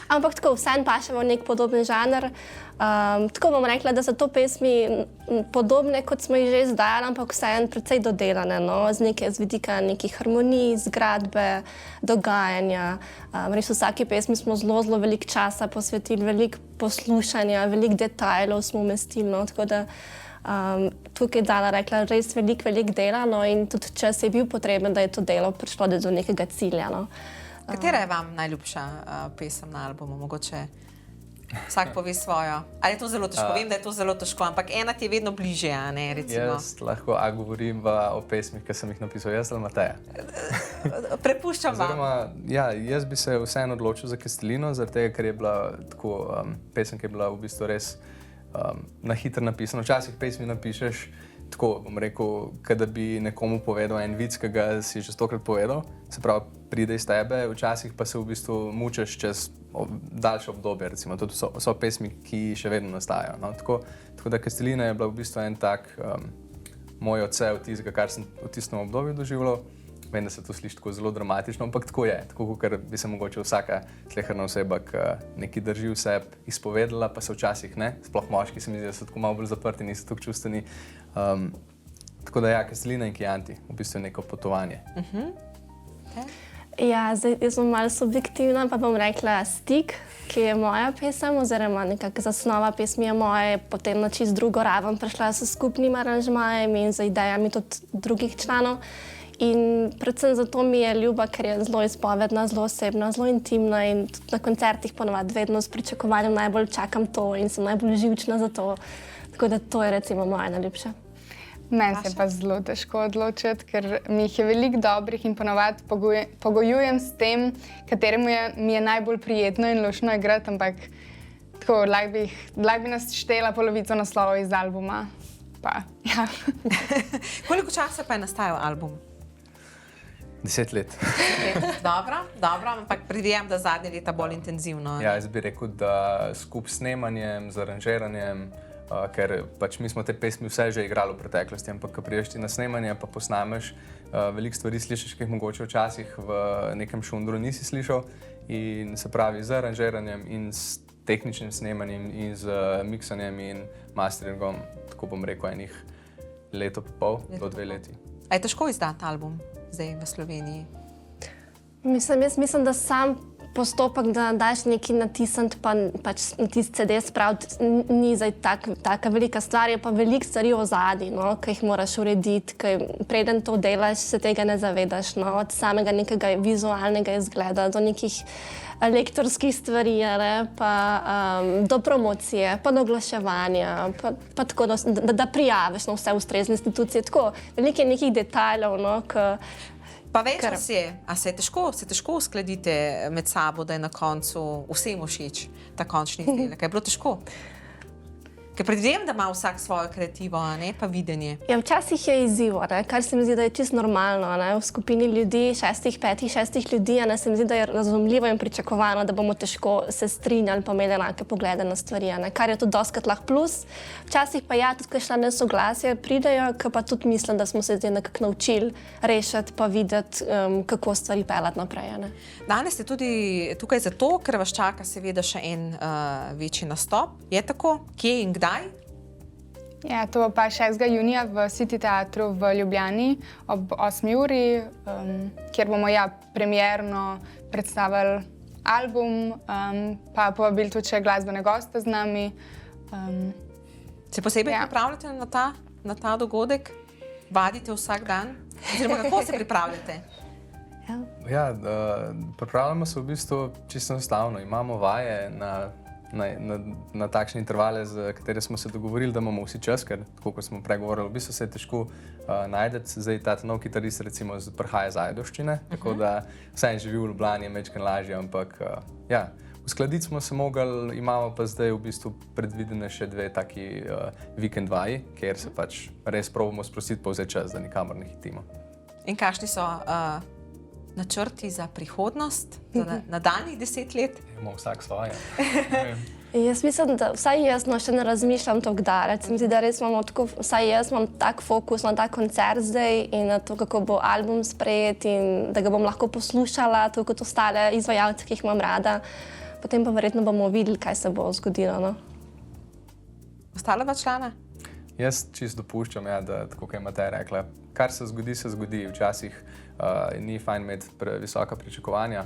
[SPEAKER 6] Ampak tako, vseeno pašemo v nek podoben žanr. Tako bom rekla, da so to pesmi podobne, kot smo jih že izdajali, ampak vseeno precej dodelane, no? Z vidika nekih harmonij, zgradbe, dogajanja. Res v vsaki pesmi smo zelo veliko časa posvetili, veliko poslušanja, veliko detajlov smo umestili, no? Tako da tukaj je Dana rekla, res veliko dela, no? In tudi čas je bil potreben, da je to delo prišlo do nekega cilja, no?
[SPEAKER 1] Katera je vam najljubša pesem na albumu? Mogoče vsak pove svojo. Ali je to zelo težko? Vem, da je to zelo težko, ampak ena ti je vedno bližje, a ne, recimo.
[SPEAKER 7] Jaz lahko govorim o pesmih, ki sem jih napisal jaz ali Mateja.
[SPEAKER 1] Prepuščam vam.
[SPEAKER 7] Ja, jaz bi se vseeno odločil za Kestelino, zaradi tega, ker je bila tako pesem, ki je bila v bistvu res na hitro napisana. Včasih pesmi napišeš tako, bom rekel, da bi nekomu povedal en vic, ki ga si že 100-krat povedal, se pravi, pride iz tebe, včasih pa se v bistvu mučeš čez daljše obdobje, recimo, tudi so pesmi, ki še vedno nastajajo. No? Tako da Kestelina je bila v bistvu en tak moj odsev tistega, kar sem v tistem obdobju doživljal. Vem, da se to sliši tako zelo dramatično, ampak tako je. Tako, ker bi se mogoče vsaka sleherna oseba, ki nekaj drži v sebi, izpovedala, pa se včasih ne. Sploh moški se mi zdi, da so tako malo bolj zaprti, niso tako čustveni. Tako da ja, Kestelina in Chianti, v bistvu je neko potovanje.
[SPEAKER 6] Ja, zdaj jaz bom malo subjektivna, pa bom rekla Stik, ki je moja pesem, oziroma nekako zasnova pesmi je moja, potem na čisto drugo raven prišla s skupnim aranžmajem in z idejami tudi drugih članov. In predvsem zato mi je ljuba, ker je zelo izpovedna, zelo osebna, zelo intimna in tudi na koncertih ponovadi vedno s pričakovanjem najbolj čakam to in sem najbolj živčna za to. Tako da to je recimo moja najljubša.
[SPEAKER 8] Meni se pa zelo težko odločiti, ker mi jih je veliko dobrih in ponovadi pogojujem s tem, kateremu mi je najbolj prijetno in luštno igrati, ampak tako, lahko bi naštela polovico naslovov iz albuma. Pa, ja.
[SPEAKER 1] Koliko časa pa je nastajal album?
[SPEAKER 7] 10 let.
[SPEAKER 1] Dobro, ampak predvidevam, da zadnje leta bolj intenzivno.
[SPEAKER 7] Ja, jaz bi rekel, da skupaj s snemanjem, z aranžiranjem, ker pač mi smo te pesmi vse že igrali v preteklosti, ampak ko priješ ti na snemanje pa posnameš, veliko stvari slišiš, ki jih mogoče včasih v nekem šundru nisi slišal in se pravi z aranžiranjem in s tehničnim snemanjem in z miksanjem in masteringom, tako bom rekel, enih leto pa pol do 2 leti.
[SPEAKER 1] A je težko izdati album zdaj v Sloveniji?
[SPEAKER 6] Jaz mislim, da sam postopek, da daš nekaj natisniti, pa pač na tisti CD spraviti, ni zdaj taka velika stvar, je pa veliko stvari v ozadju, no, ki jih moraš urediti, preden to delaš, se tega ne zavedaš, no, od samega nekega vizualnega izgleda do nekih lektorskih stvari, pa do promocije, pa do oglaševanja, pa tako, da prijaviš na vse ustrezne institucije. Tako, veliko je nekih detajlov, no,
[SPEAKER 1] Pa več vas je. A se težko uskladite med sabo, da je na koncu vsem všeč ta končni izdelek? Je bilo težko? Ker predvidevam, da ima vsak svojo kreativo, a ne pa videnje.
[SPEAKER 6] Ja, včasih je izziv, kar se mi zdi, da je čisto normalno. V skupini ljudi, 6 ljudi, se mi zdi, da je razumljivo in pričakovano, da bomo težko se strinjali pa imeli enake poglede na stvari, kar je tudi dostikrat lahko plus. Včasih pa ja, tudi kakšna nesoglasja pridejo, ki pa tudi mislim, da smo se zdaj nekako naučili rešiti pa videti, kako stvari peljati naprej.
[SPEAKER 1] Danes ste tudi tukaj zato, ker vas čaka seveda še en večji nastop. Je tako? Kje in kdaj?
[SPEAKER 8] Ja, to bo pa 6. junija v City Teatru v Ljubljani ob 8. uri, kjer bomo premierno predstavili album, pa povabili tudi še glasbene goste z nami.
[SPEAKER 1] Se posebej pripravljate na ta dogodek? Vadite vsak dan? Oziroma, kako se pripravljate?
[SPEAKER 7] Ja, pripravljamo se v bistvu čisto enostavno. Imamo vaje na takšne intervale, za katere smo se dogovorili, da imamo vsi čas, ker, tako kot smo prej govorili, v bistvu se je težko najti. Zdaj ta nov kitarist recimo prihaja iz Ajdovščine, tako da vsaj živi v Ljubljani, je majčkeno lažje, ampak ja, uskladiti smo se mogli, imamo pa zdaj v bistvu predvidene še 2 taki vikend vaji, kjer se pač res probamo sprostiti pa vzeti čas, da nikamor ne hitimo.
[SPEAKER 1] In kakšni so načrti za prihodnost, za nadaljnjih 10 let?
[SPEAKER 7] Imamo vsak svoje.
[SPEAKER 6] Jaz mislim, da vsaj jaz še ne razmišljam tako daleč. Se mi zdi, da res imamo tako, vsaj jaz imam tak fokus na ta koncert zdaj in na to, kako bo album sprejet in da ga bom lahko poslušala, tako kot ostale izvajalce, ki jih imam rada. Potem pa verjetno bomo videli, kaj se bo zgodilo. No?
[SPEAKER 1] Ostala 2 člana?
[SPEAKER 7] Jaz čisto dopuščam, da tako, kot je Matej rekla, kar se zgodi. Včasih ni fajn imeti previsoka pričakovanja,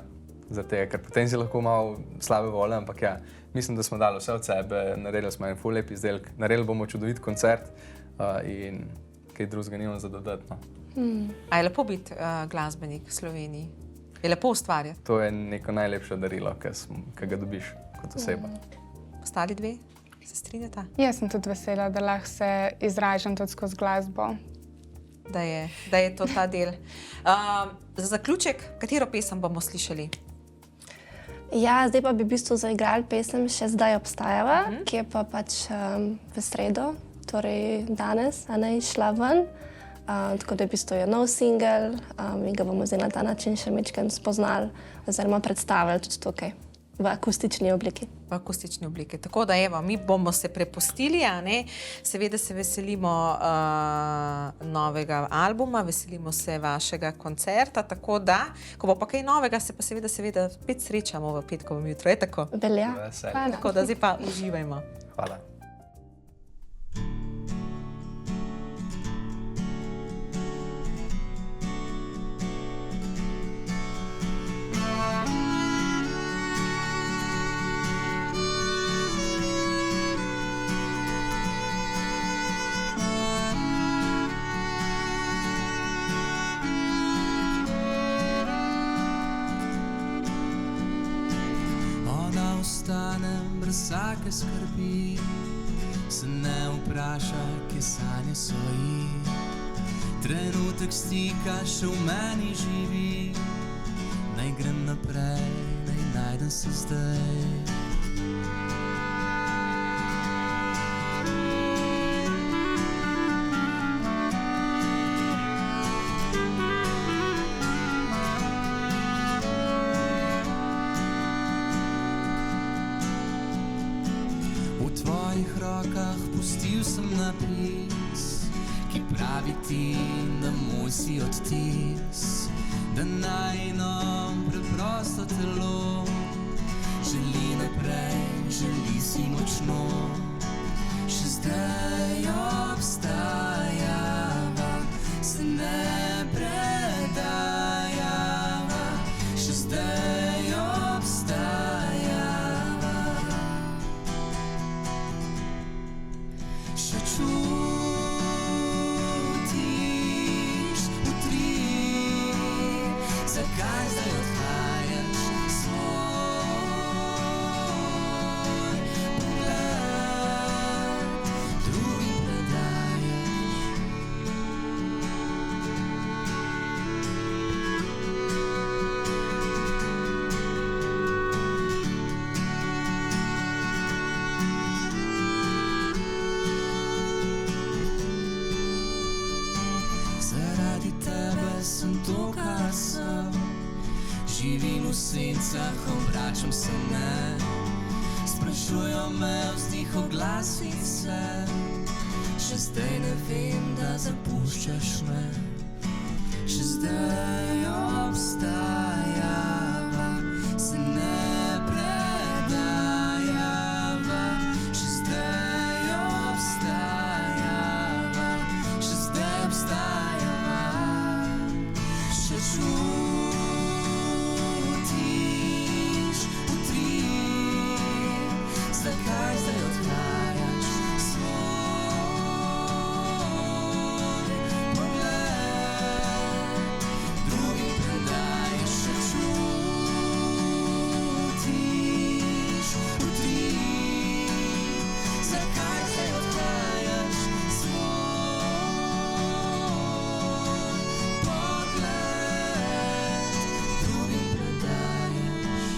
[SPEAKER 7] ker potem si lahko malo slabe volje, ampak ja, mislim, da smo dali vse od sebe, naredili smo en full lep izdelek, naredili bomo čudovit koncert in kaj drugega nimamo za dodati. No.
[SPEAKER 1] A je lepo biti glasbenik v Sloveniji? Je lepo ustvarjati?
[SPEAKER 7] To je neko najlepše darilo, ki ga dobiš kot oseba.
[SPEAKER 1] Ostali 2? Se strinjata?
[SPEAKER 8] Jaz sem tudi vesela, da lahko se izražam tudi skozi glasbo.
[SPEAKER 1] Da je to ta del. Za zaključek, katero pesem bomo slišali?
[SPEAKER 6] Ja, zdaj pa bi v bistvu zaigrali pesem Še zdaj obstajava, ki je pa pač v sredo, torej danes, išla ven. Tako da v bistvu je nov singel in ga bomo zdaj na ta način še majčkeno spoznali oziroma predstavili tudi tukaj. V akustični obliki.
[SPEAKER 1] V akustični obliki. Tako da, evo, mi bomo se prepustili, a ne? Seveda se veselimo novega albuma, veselimo se vašega koncerta, tako da, ko bo pa kaj novega, se pa seveda spet srečamo v petkovem jutru, je tako?
[SPEAKER 6] Velja.
[SPEAKER 1] Tako da zdaj pa uživajmo.
[SPEAKER 7] Hvala.
[SPEAKER 9] Ostanem brez vsake skrbi, se ne vpraša, kje sanje svoji. Trenutek stika še v meni živi, naj grem naprej, naj najdem se zdaj. Pustil sem napis, ki pravi ti, da moj si odtis, da najino preprosto telo želi naprej, želi si močno. Še zdaj obstajava, se ne predajava, še zdaj obstajava. še čutiš utrip. Zakaj zdaj odhajaš svoj pogled drugim predaješ? Zaradi tebe sem to, kar sem. Živim v sencah, obračam se ne. Sprašujo me, vzdih oglasi se. Še zdaj ne vem, da zapuščaš me. Še zdaj obstajava, se ne predajava. Še zdaj obstajava, še zdaj obstajava. Še čutiš utrip. Zakaj zdaj odhajaš svoj pogled drugim predaješ? Še čutiš utrip. Zakaj zdaj odhajaš svoj pogled drugim predaješ?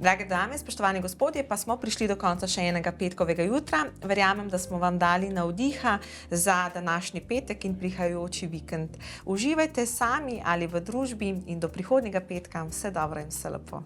[SPEAKER 1] Drage dame, spoštovani gospodje, pa smo prišli do konca še enega petkovega jutra. Verjamem, da smo vam dali navdiha za današnji petek in prihajajoči vikend. Uživajte sami ali v družbi in do prihodnjega petka. Vse dobro in vse lepo.